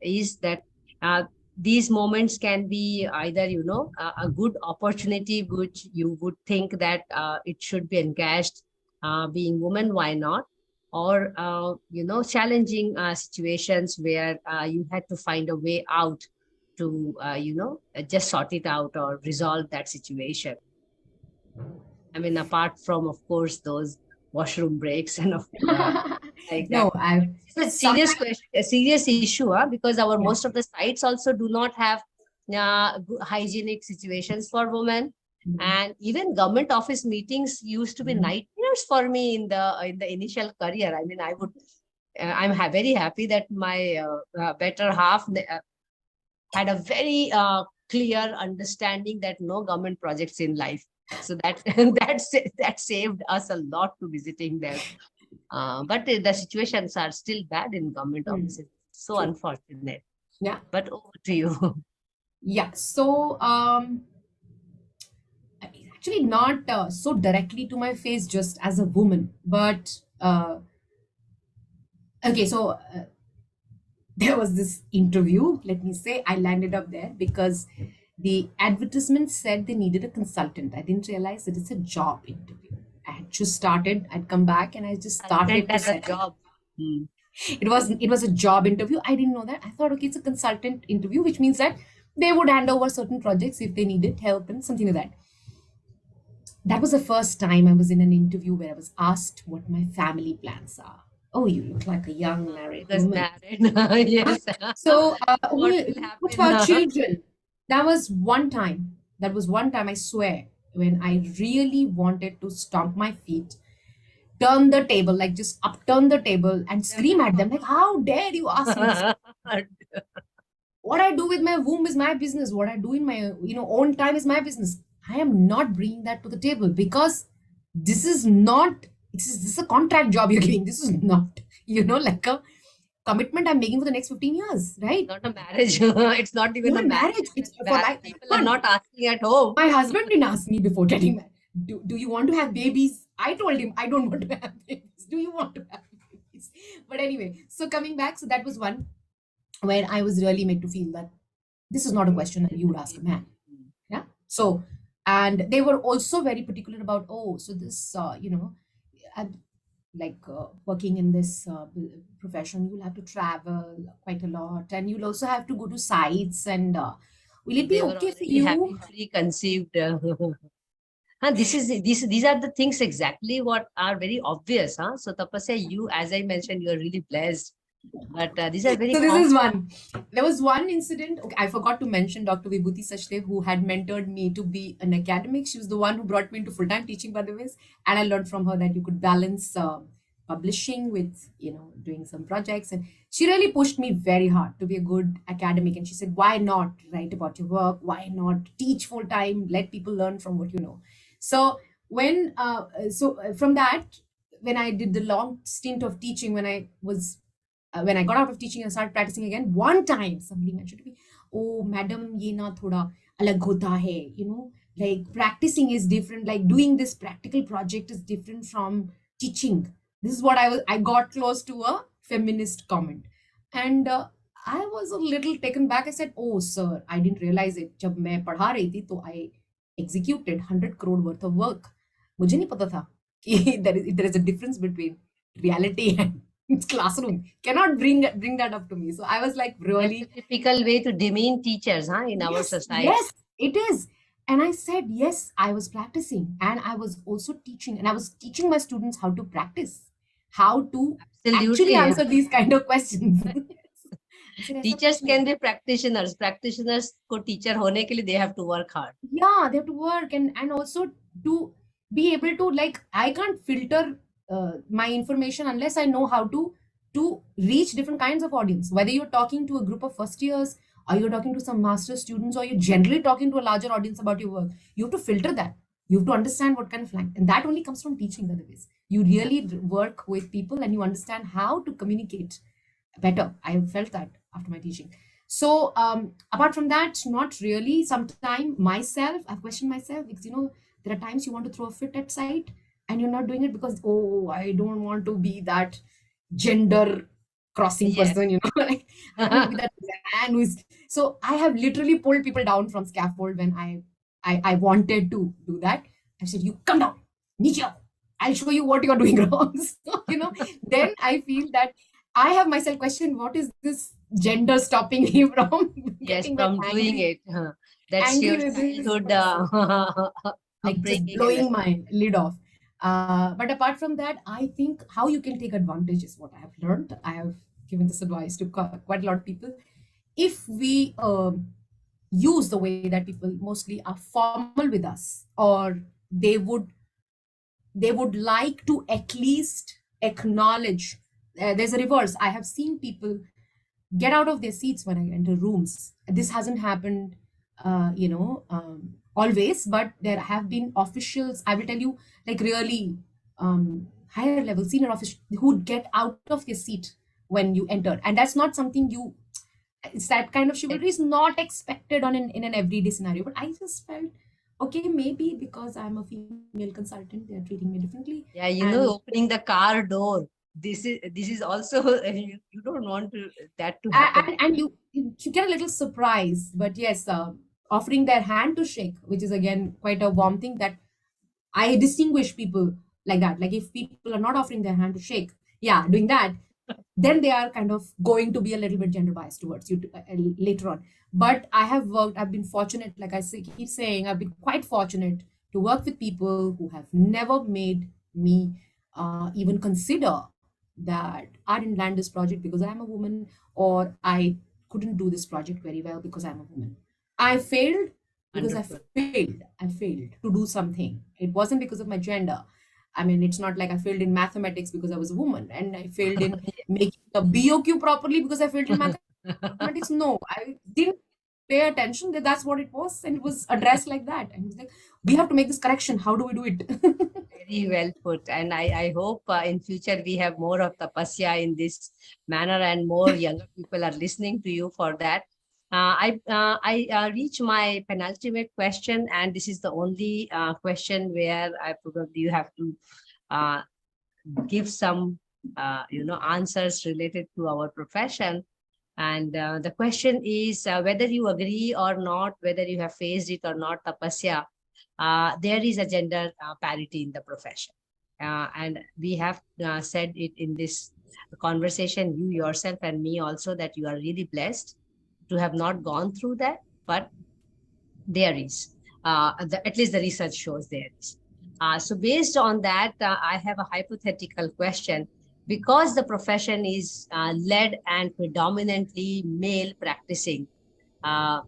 is that uh, these moments can be either, a good opportunity, which you would think that it should be engaged, being woman, why not? Or, challenging situations where you had to find a way out to, just sort it out or resolve that situation. I mean, apart from, of course, those washroom breaks and like that. No, I've It's a serious sometimes. question, a serious issue, because our Yeah. most of the sites also do not have hygienic situations for women, Mm. and even government office meetings used to be Mm. nightmares for me in the initial career. I mean, I'm very happy that my better half had a very clear understanding that no government projects in life. So that that saved us a lot to visiting them. But the situations are still bad in government Mm. offices. So True. unfortunate. Yeah. But over to you. Yeah. So, actually, not so directly to my face, just as a woman, but okay. So, there was this interview. Let me say, I landed up there because the advertisement said they needed a consultant. I didn't realize that it's a job interview. I had just started. I'd come back and I just Consultant started to as a settle. job. Hmm. It was a job interview. I didn't know that. I thought, okay, it's a consultant interview, which means that they would hand over certain projects if they needed help and something like that. That was the first time I was in an interview where I was asked what my family plans are. Oh, you look like a young married Because woman. married. Yes. So, What oh, will what happen? about children? That was one time. That was one time, I swear, when I really wanted to stomp my feet, turn the table, like just upturn the table and scream at them, like, how dare you ask me this? What I do with my womb is my business. What I do in my own time is my business. I am not bringing that to the table because this is not. This is a contract job you're giving. This is not like a commitment I'm making for the next 15 years, right? Not a marriage. It's not even Not a a marriage. marriage. I It's mean, for life. people are Come on. not asking at home. My husband didn't ask me before getting married. Do you want to have babies? I told him I don't want to have babies. Do you want to have babies? But anyway, so coming back, so that was one where I was really made to feel that this is not a question that you would ask a man. Yeah. So, and they were also very particular about, oh, so this, and like working in this profession, you'll have to travel quite a lot and you'll also have to go to sites. And will So it be they were okay for already you? having preconceived. These are the things exactly what are very obvious. So Tapasya, you, as I mentioned, you are really blessed. But these are very So this common. is one. There was one incident. Okay, I forgot to mention Dr. Vibhuti Sachdev, who had mentored me to be an academic. She was the one who brought me into full-time teaching, by the way, and I learned from her that you could balance publishing with doing some projects, and she really pushed me very hard to be a good academic. And she said, "Why not write about your work? Why not teach full-time? Let people learn from what you know." So from that, when I did the long stint of teaching, when I was when I got out of teaching and started practicing again, one time somebody mentioned to me, "Oh, madam, ye na thoda alag hota hai, like practicing is different. Like doing this practical project is different from teaching." This is what I got close to a feminist comment, and I was a little taken back. I said, "Oh, sir, I didn't realize it. जब मैं पढ़ा रही थी, तो I executed 100 crore worth of work. मुझे नहीं पता था कि there is a difference between reality and classroom. Cannot bring that up to me." So I was like, really, that's a typical way to demean teachers, in our society. yes, it is. And I said, yes, I was practicing, and I was also teaching, and I was teaching my students how to practice, how to actually Absolutely. answer these kind of questions. I said, "ऐसा Teachers कुछ नहीं can है." be practitioners. Practitioners को teacher होने के लिए they have to work hard. Yeah, they have to work, and also to be able to, like, I can't filter my information unless I know how to reach different kinds of audience, whether you're talking to a group of first years, or you're talking to some master students, or you're generally talking to a larger audience about your work. You have to filter that. You have to understand what kind of language, and that only comes from teaching. Otherwise, you really work with people and you understand how to communicate better. I felt that after my teaching. So apart from that, not really. Sometimes myself, I've questioned myself, because there are times you want to throw a fit at sight, and you're not doing it because, oh, I don't want to be that gender crossing Yes. person, like, I don't want to be that man who is. So I have literally pulled people down from scaffold when I wanted to do that. I said, "You come down, Nichio. I'll show you what you're doing wrong." So, then I feel that I have myself questioned, what is this gender stopping me from Yes, getting from that doing angry, it. That's angry your with this childhood person, like just upbringing. blowing my lid off. But apart from that, I think how you can take advantage is what I have learned. I have given this advice to quite a lot of people. If we use the way that people mostly are formal with us, or they would like to at least acknowledge. There's a reverse. I have seen people get out of their seats when I enter rooms. This hasn't happened, always, but there have been officials, I will tell you, like really higher level, senior officials who would get out of their seat when you enter. And that's not something it's that kind of chivalry is not expected in an everyday scenario. But I just felt, okay, maybe because I'm a female consultant, they're treating me differently. Yeah, And opening the car door. This is also you don't want that to happen. and you get a little surprise. But yes, offering their hand to shake, which is again quite a warm thing, that I distinguish people like that. Like if people are not offering their hand to shake, yeah, doing that, then they are kind of going to be a little bit gender biased towards you later on. But I've been fortunate, like keep saying, I've been quite fortunate to work with people who have never made me even consider that I didn't land this project because I'm a woman, or I couldn't do this project very well because I'm a woman. I failed because Wonderful. I failed to do something. It wasn't because of my gender. I mean, it's not like I failed in mathematics because I was a woman, and I failed in making the BOQ properly because I failed in mathematics. No, I didn't pay attention that that's what it was, and it was addressed like that. And it was like, we have to make this correction. How do we do it? Very well put. And I hope in future we have more of tapasya in this manner, and more younger people are listening to you for that. I reach my penultimate question, and this is the only question where I probably you have to uh, give some answers related to our profession. And the question is whether you agree or not, whether you have faced it or not, Tapasya, there is a gender parity in the profession. And we have said it in this conversation, you yourself and me also, that you are really blessed to have not gone through that, but there is. At least the research shows there is. So based on that, I have a hypothetical question. Because the profession is led and predominantly male practicing, uh,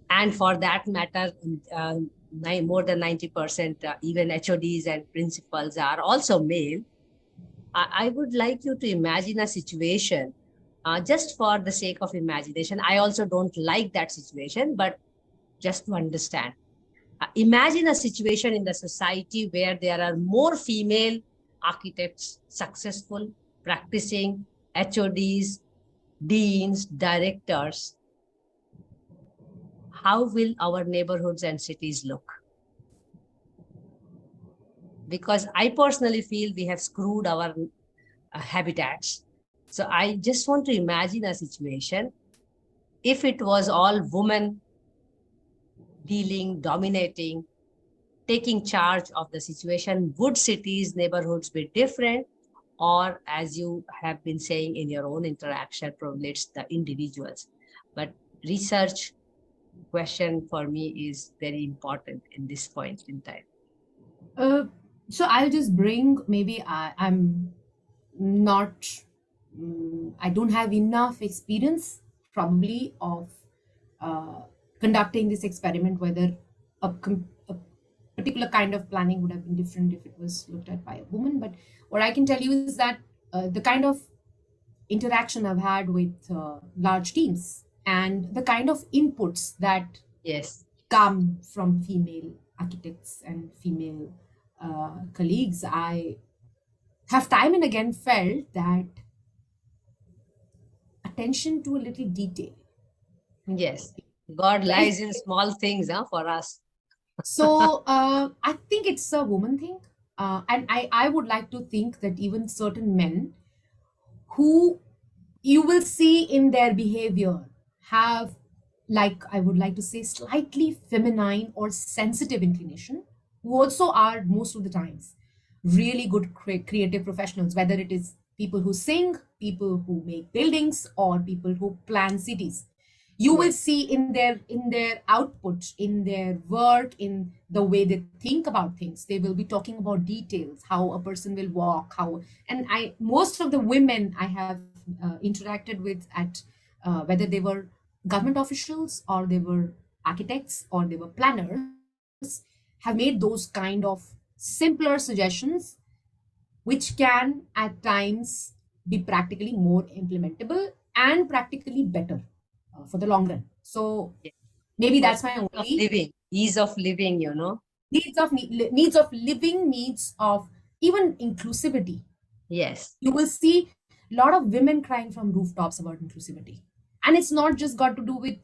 and for that matter, more than 90%, even HODs and principals are also male, I would like you to imagine a situation, just for the sake of imagination. I also don't like that situation, but just to understand. Imagine a situation in the society where there are more female architects, successful, practicing, HODs, deans, directors, how will our neighborhoods and cities look? Because I personally feel we have screwed our habitats. So I just want to imagine a situation if it was all women dealing, dominating, taking charge of the situation, would cities, neighborhoods be different? Or, as you have been saying in your own interaction, probably it's the individuals. But research question for me is very important in this point in time. Uh, so I'll just bring, maybe I'm not, I don't have enough experience probably of uh, conducting this experiment, whether a particular kind of planning would have been different if it was looked at by a woman. But what I can tell you is that the kind of interaction I've had with large teams and the kind of inputs that Yes. come from female architects and female colleagues, I have time and again felt that attention to a little detail. Yes. God Very. lies in small things, huh, for us. So I think it's a woman thing. And I would like to think that even certain men who you will see in their behavior have, like, I would like to say, slightly feminine or sensitive inclination, who also are most of the times really good creative professionals, whether it is people who sing, people who make buildings, or people who plan cities. You will Yes. see in their output, in their work, in the way they think about things, they will be talking about details, how a person will walk, how. And I most of the women I have interacted with at whether they were government officials or they were architects or they were planners, have made those kind of simpler suggestions which can at times be practically more implementable and practically better for the long run. So Yes. maybe For that's my ease of only living, ease of living, you know. needs of living, needs of even inclusivity. Yes. You will see a lot of women crying from rooftops about inclusivity, and it's not just got to do with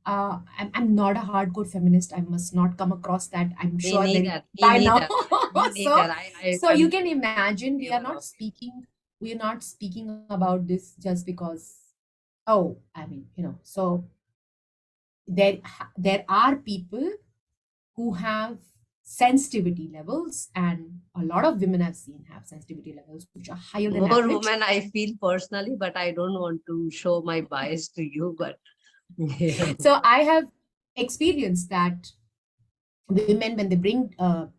I'm not a hardcore feminist, I must not come across that, I'm Me sure, very neither. Me by now. neither. Me so neither. so you I'm can imagine, in favor of it. we are not speaking about this just because, oh, I mean, so there are people who have sensitivity levels, and a lot of women I've seen have sensitivity levels which are higher than More average. women, I feel personally, but I don't want to show my bias to you. But yeah. So I have experienced that women, when they bring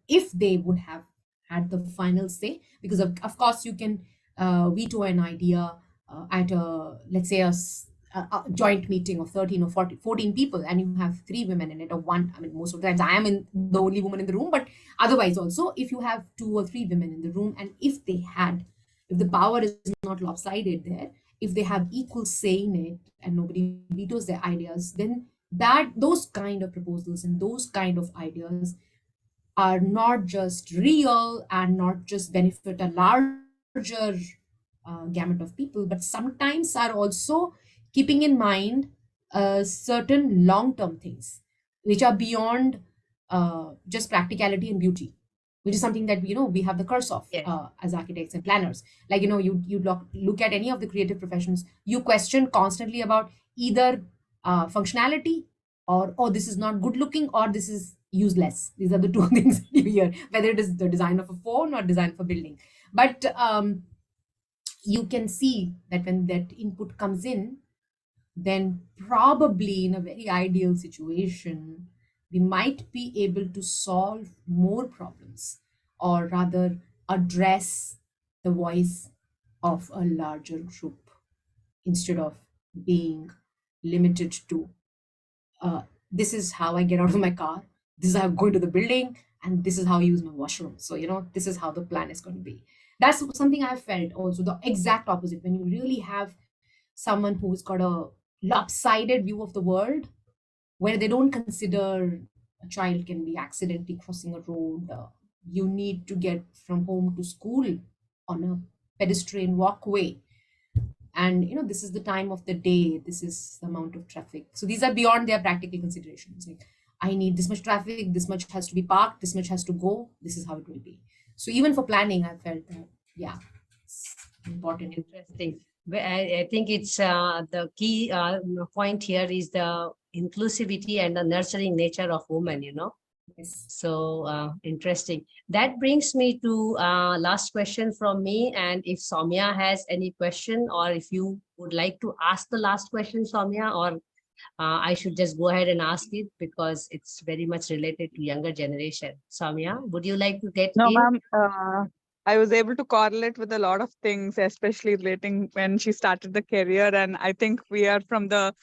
if they would have had the final say, because of course you can veto an idea at a, let's say, a joint meeting of 13 or 14 people, and you have three women in it, or one. I mean, most of the times I am the only woman in the room, but otherwise also, if you have two or three women in the room, and if the power is not lopsided there, if they have equal say in it and nobody vetoes their ideas, then that those kind of proposals and those kind of ideas are not just real and not just benefit a larger gamut of people, but sometimes are also keeping in mind certain long term things which are beyond just practicality and beauty, which is something that we have the curse of Yes. as architects and planners. Like, you look at any of the creative professions, you question constantly about either functionality, or, oh, this is not good looking, or this is useless. These are the two things that you hear, whether it is the design of a phone or design of a building. But you can see that when that input comes in, then probably in a very ideal situation, we might be able to solve more problems, or rather address the voice of a larger group, instead of being limited to this is how I get out of my car, this is how I'm going to the building, and this is how I use my washroom. So, this is how the plan is going to be. That's something I've felt also. The exact opposite, when you really have someone who's got a lopsided view of the world, where they don't consider a child can be accidentally crossing a road, you need to get from home to school on a pedestrian walkway, And this is the time of the day, this is the amount of traffic. So these are beyond their practical considerations. Like, I need this much traffic, this much has to be parked, this much has to go, this is how it will be. So even for planning, I felt that, yeah, it's important. Interesting. I think it's the key point here is the inclusivity and the nurturing nature of women, Yes. So interesting. That brings me to last question from me. And if Soumya has any question, or if you would like to ask the last question, Soumya, or I should just go ahead and ask it because it's very much related to younger generation. Soumya, would you like to get No, in? ma'am. I was able to correlate with a lot of things, especially relating when she started the career. And I think we are from the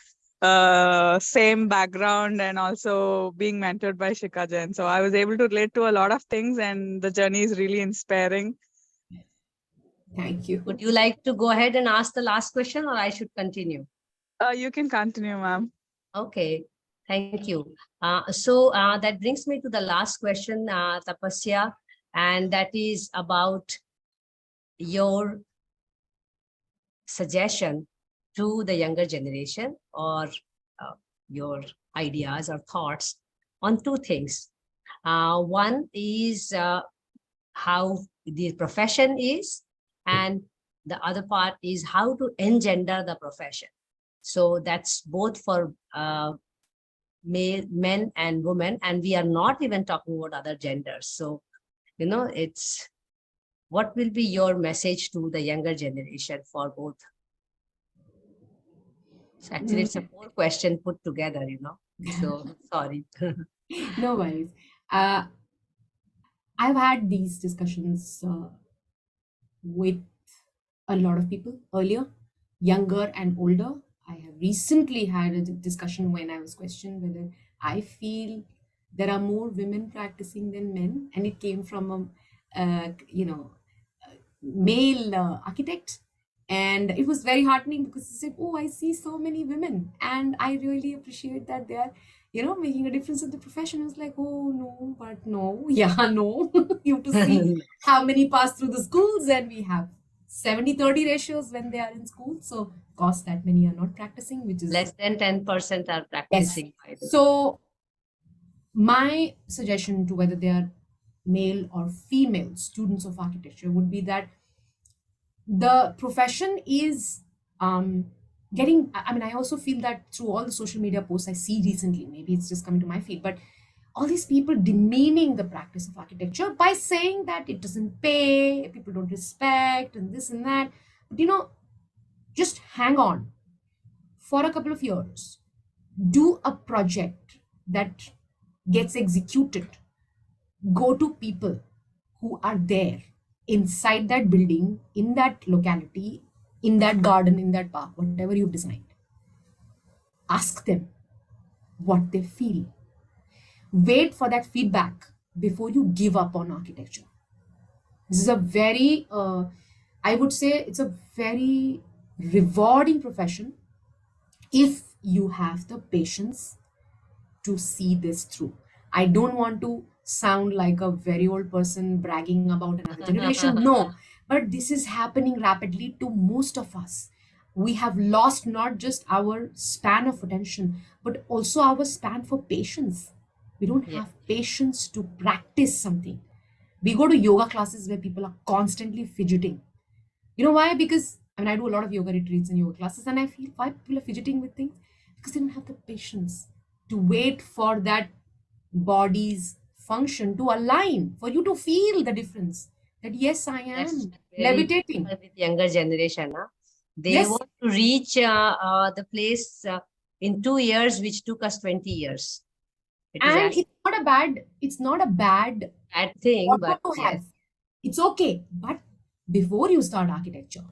same background and also being mentored by Shikha Jain. So I was able to relate to a lot of things, and the journey is really inspiring. Thank you. Would you like to go ahead and ask the last question, or I should continue? You can continue, ma'am. Okay, thank you. So that brings me to the last question, Tapasya, and that is about your suggestion to the younger generation, or your ideas or thoughts on two things. One is how the profession is, and the other part is how to engender the profession. So that's both for men and women, and we are not even talking about other genders. So, it's what will be your message to the younger generation for both? So actually, it's a four question put together, So sorry. No worries. I've had these discussions with a lot of people earlier, younger and older. I have recently had a discussion when I was questioned whether I feel there are more women practicing than men, and it came from a male architect. And it was very heartening because he said, "Oh, I see so many women, and I really appreciate that they are, making a difference in the profession." I was like, "Oh, no, but no, yeah, no." You have to see how many pass through the schools, and we have 70-30 ratios when they are in school. So, of course, that many are not practicing, which is less than 10% are practicing. Yes. So, my suggestion to whether they are male or female students of architecture would be that the profession is getting, I mean, I also feel that through all the social media posts I see recently, maybe it's just coming to my feed, but all these people demeaning the practice of architecture by saying that it doesn't pay, people don't respect, and this and that. But just hang on for a couple of years, do a project that gets executed, go to people who are there inside that building, in that locality, in that garden, in that park, whatever you've designed. Ask them what they feel. Wait for that feedback before you give up on architecture. This is a very, I would say, it's a very rewarding profession if you have the patience to see this through. I don't want to sound like a very old person bragging about another generation. No, but this is happening rapidly to most of us. We have lost not just our span of attention, but also our span for patience. We don't have patience to practice something. We go to yoga classes where people are constantly fidgeting. You know why? Because I do a lot of yoga retreats and yoga classes, and I feel why people are fidgeting with things, because they don't have the patience to wait for that body's function to align, for you to feel the difference. That yes, I am levitating. With younger generation, they Yes. want to reach the place in 2 years, which took us 20 years. And it's not a bad thing, but to have. It's okay. But before you start architecture,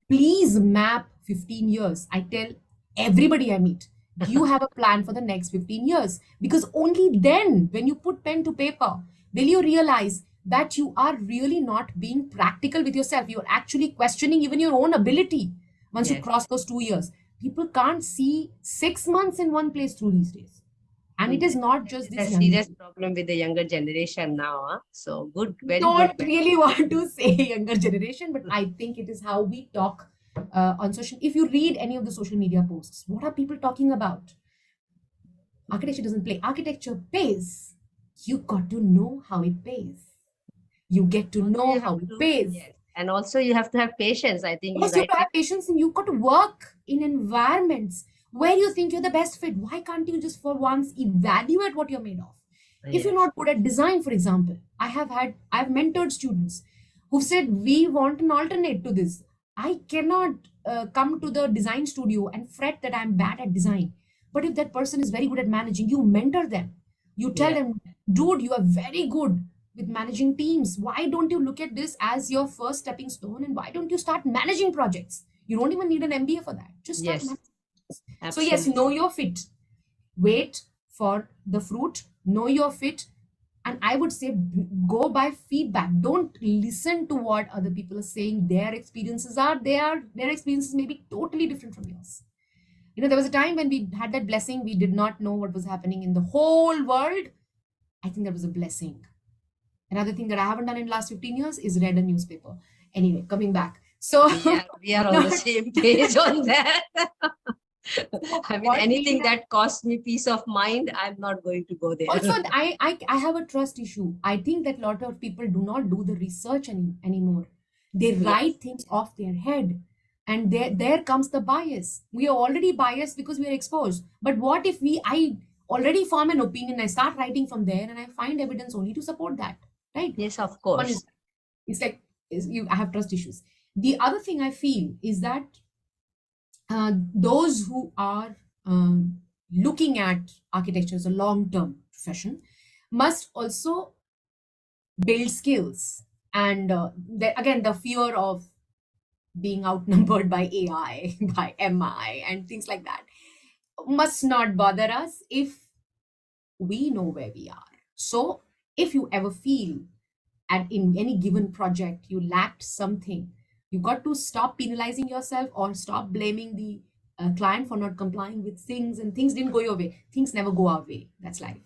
please map 15 years. I tell everybody I meet, do you have a plan for the next 15 years? Because only then, when you put pen to paper, will you realize that you are really not being practical with yourself. You're actually questioning even your own ability once you cross those 2 years. People can't see 6 months in one place through these days. And it is not just this serious problem with the younger generation now. So good, very don't good. Really want to say younger generation, but I think it is how we talk on social. If you read any of the social media posts, what are people talking about? Architecture doesn't play. Architecture pays. You got to know how it pays. You get to know how it pays. Yes. And also you have to have patience. I think Yes, you have to have patience, and you've got to work in environments where you think you're the best fit. Why can't you just for once evaluate what you're made of? If you're not good at design, for example, I've mentored students who said, we want an alternate to this. I cannot come to the design studio and fret that I'm bad at design. But if that person is very good at managing, you mentor them. You tell them, dude, you are very good with managing teams. Why don't you look at this as your first stepping stone? And why don't you start managing projects? You don't even need an MBA for that. Just start managing. So yes, know your fit. Wait for the fruit. Know your fit. And I would say go by feedback. Don't listen to what other people are saying. Their experiences may be totally different from yours. You know, there was a time when we had that blessing. We did not know what was happening in the whole world. I think that was a blessing. Another thing that I haven't done in the last 15 years is read a newspaper. Anyway, coming back. So we are on the same page on that. I mean, anything that costs me peace of mind, I'm not going to go there. Also, I have a trust issue. I think that a lot of people do not do the research anymore. They write things off their head. And there comes the bias. We are already biased because we are exposed. But what if I already form an opinion, I start writing from there, and I find evidence only to support that, right? Yes, of course. It's like I have trust issues. The other thing I feel is that those who are looking at architecture as a long-term profession must also build skills. And again, the fear of being outnumbered by AI, by MI, and things like that must not bother us if we know where we are. So if you ever feel in any given project you lacked something, you got to stop penalizing yourself or stop blaming the client for not complying with things, and things didn't go your way. Things never go our way. That's life.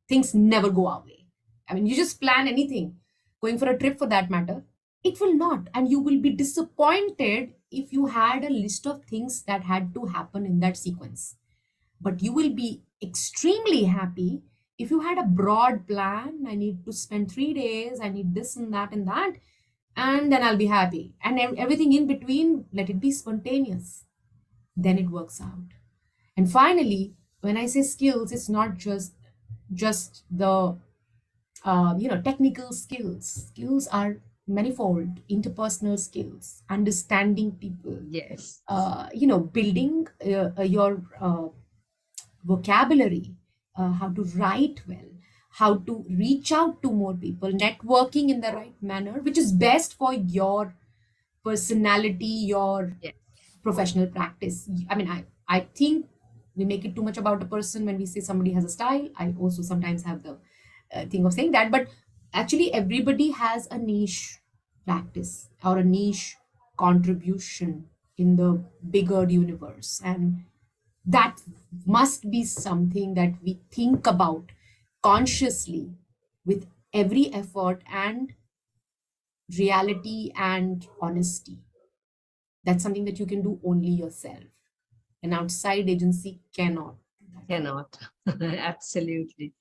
Things never go our way. I mean, you just plan anything, going for a trip for that matter, it will not. And you will be disappointed if you had a list of things that had to happen in that sequence. But you will be extremely happy if you had a broad plan. I need to spend 3 days, I need this and that, and then I'll be happy. And everything in between, let it be spontaneous. Then it works out. And finally, when I say skills, it's not just the technical skills. Skills are manifold. Interpersonal skills, understanding people. Yes. Building your vocabulary, how to write well, how to reach out to more people, networking in the right manner, which is best for your personality, your professional practice. I mean, I think we make it too much about a person when we say somebody has a style. I also sometimes have the thing of saying that, but actually everybody has a niche practice or a niche contribution in the bigger universe, and that must be something that we think about consciously with every effort and reality and honesty. That's something that you can do only yourself. An outside agency cannot. Absolutely.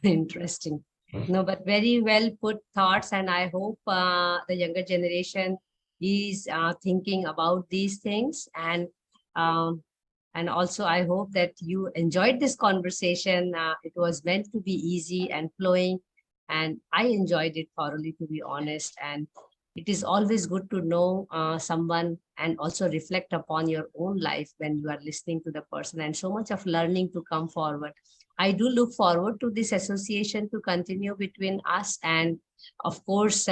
Interesting. No, but very well put thoughts. And I hope the younger generation is thinking about these things. And also, I hope that you enjoyed this conversation. It was meant to be easy and flowing, and I enjoyed it thoroughly, to be honest. And it is always good to know someone and also reflect upon your own life when you are listening to the person, and so much of learning to come forward. I do look forward to this association to continue between us, and of course,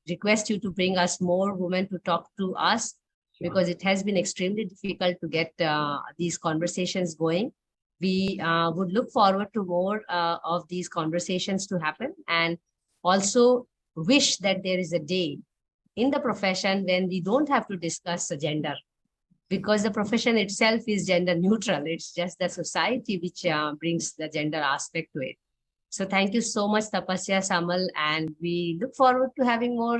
request you to bring us more women to talk to us, because it has been extremely difficult to get these conversations going. We would look forward to more of these conversations to happen, and also wish that there is a day in the profession when we don't have to discuss gender, because the profession itself is gender neutral. It's just the society which brings the gender aspect to it. So thank you so much, Tapasya Samal, and we look forward to having more,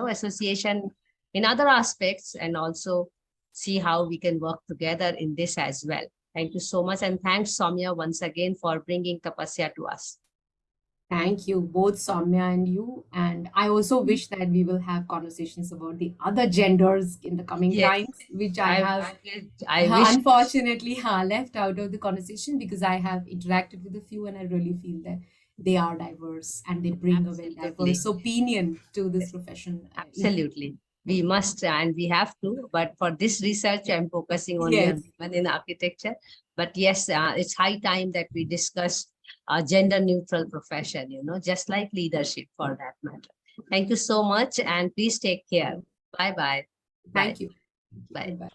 association in other aspects, and also see how we can work together in this as well. Thank you so much. And thanks, Soumya, once again for bringing Tapasya to us. Thank you, both Soumya and you. And I also wish that we will have conversations about the other genders in the coming Yes, times, which I have I wish. unfortunately left out of the conversation, because I have interacted with a few and I really feel that they are diverse and they bring a very Absolutely. diverse opinion to this profession. Absolutely. We must and we have to, but for this research, I'm focusing only on women in architecture. But yes, it's high time that we discuss a gender neutral profession, just like leadership for that matter. Thank you so much, and please take care. Bye-bye. Thank you. Bye. Bye.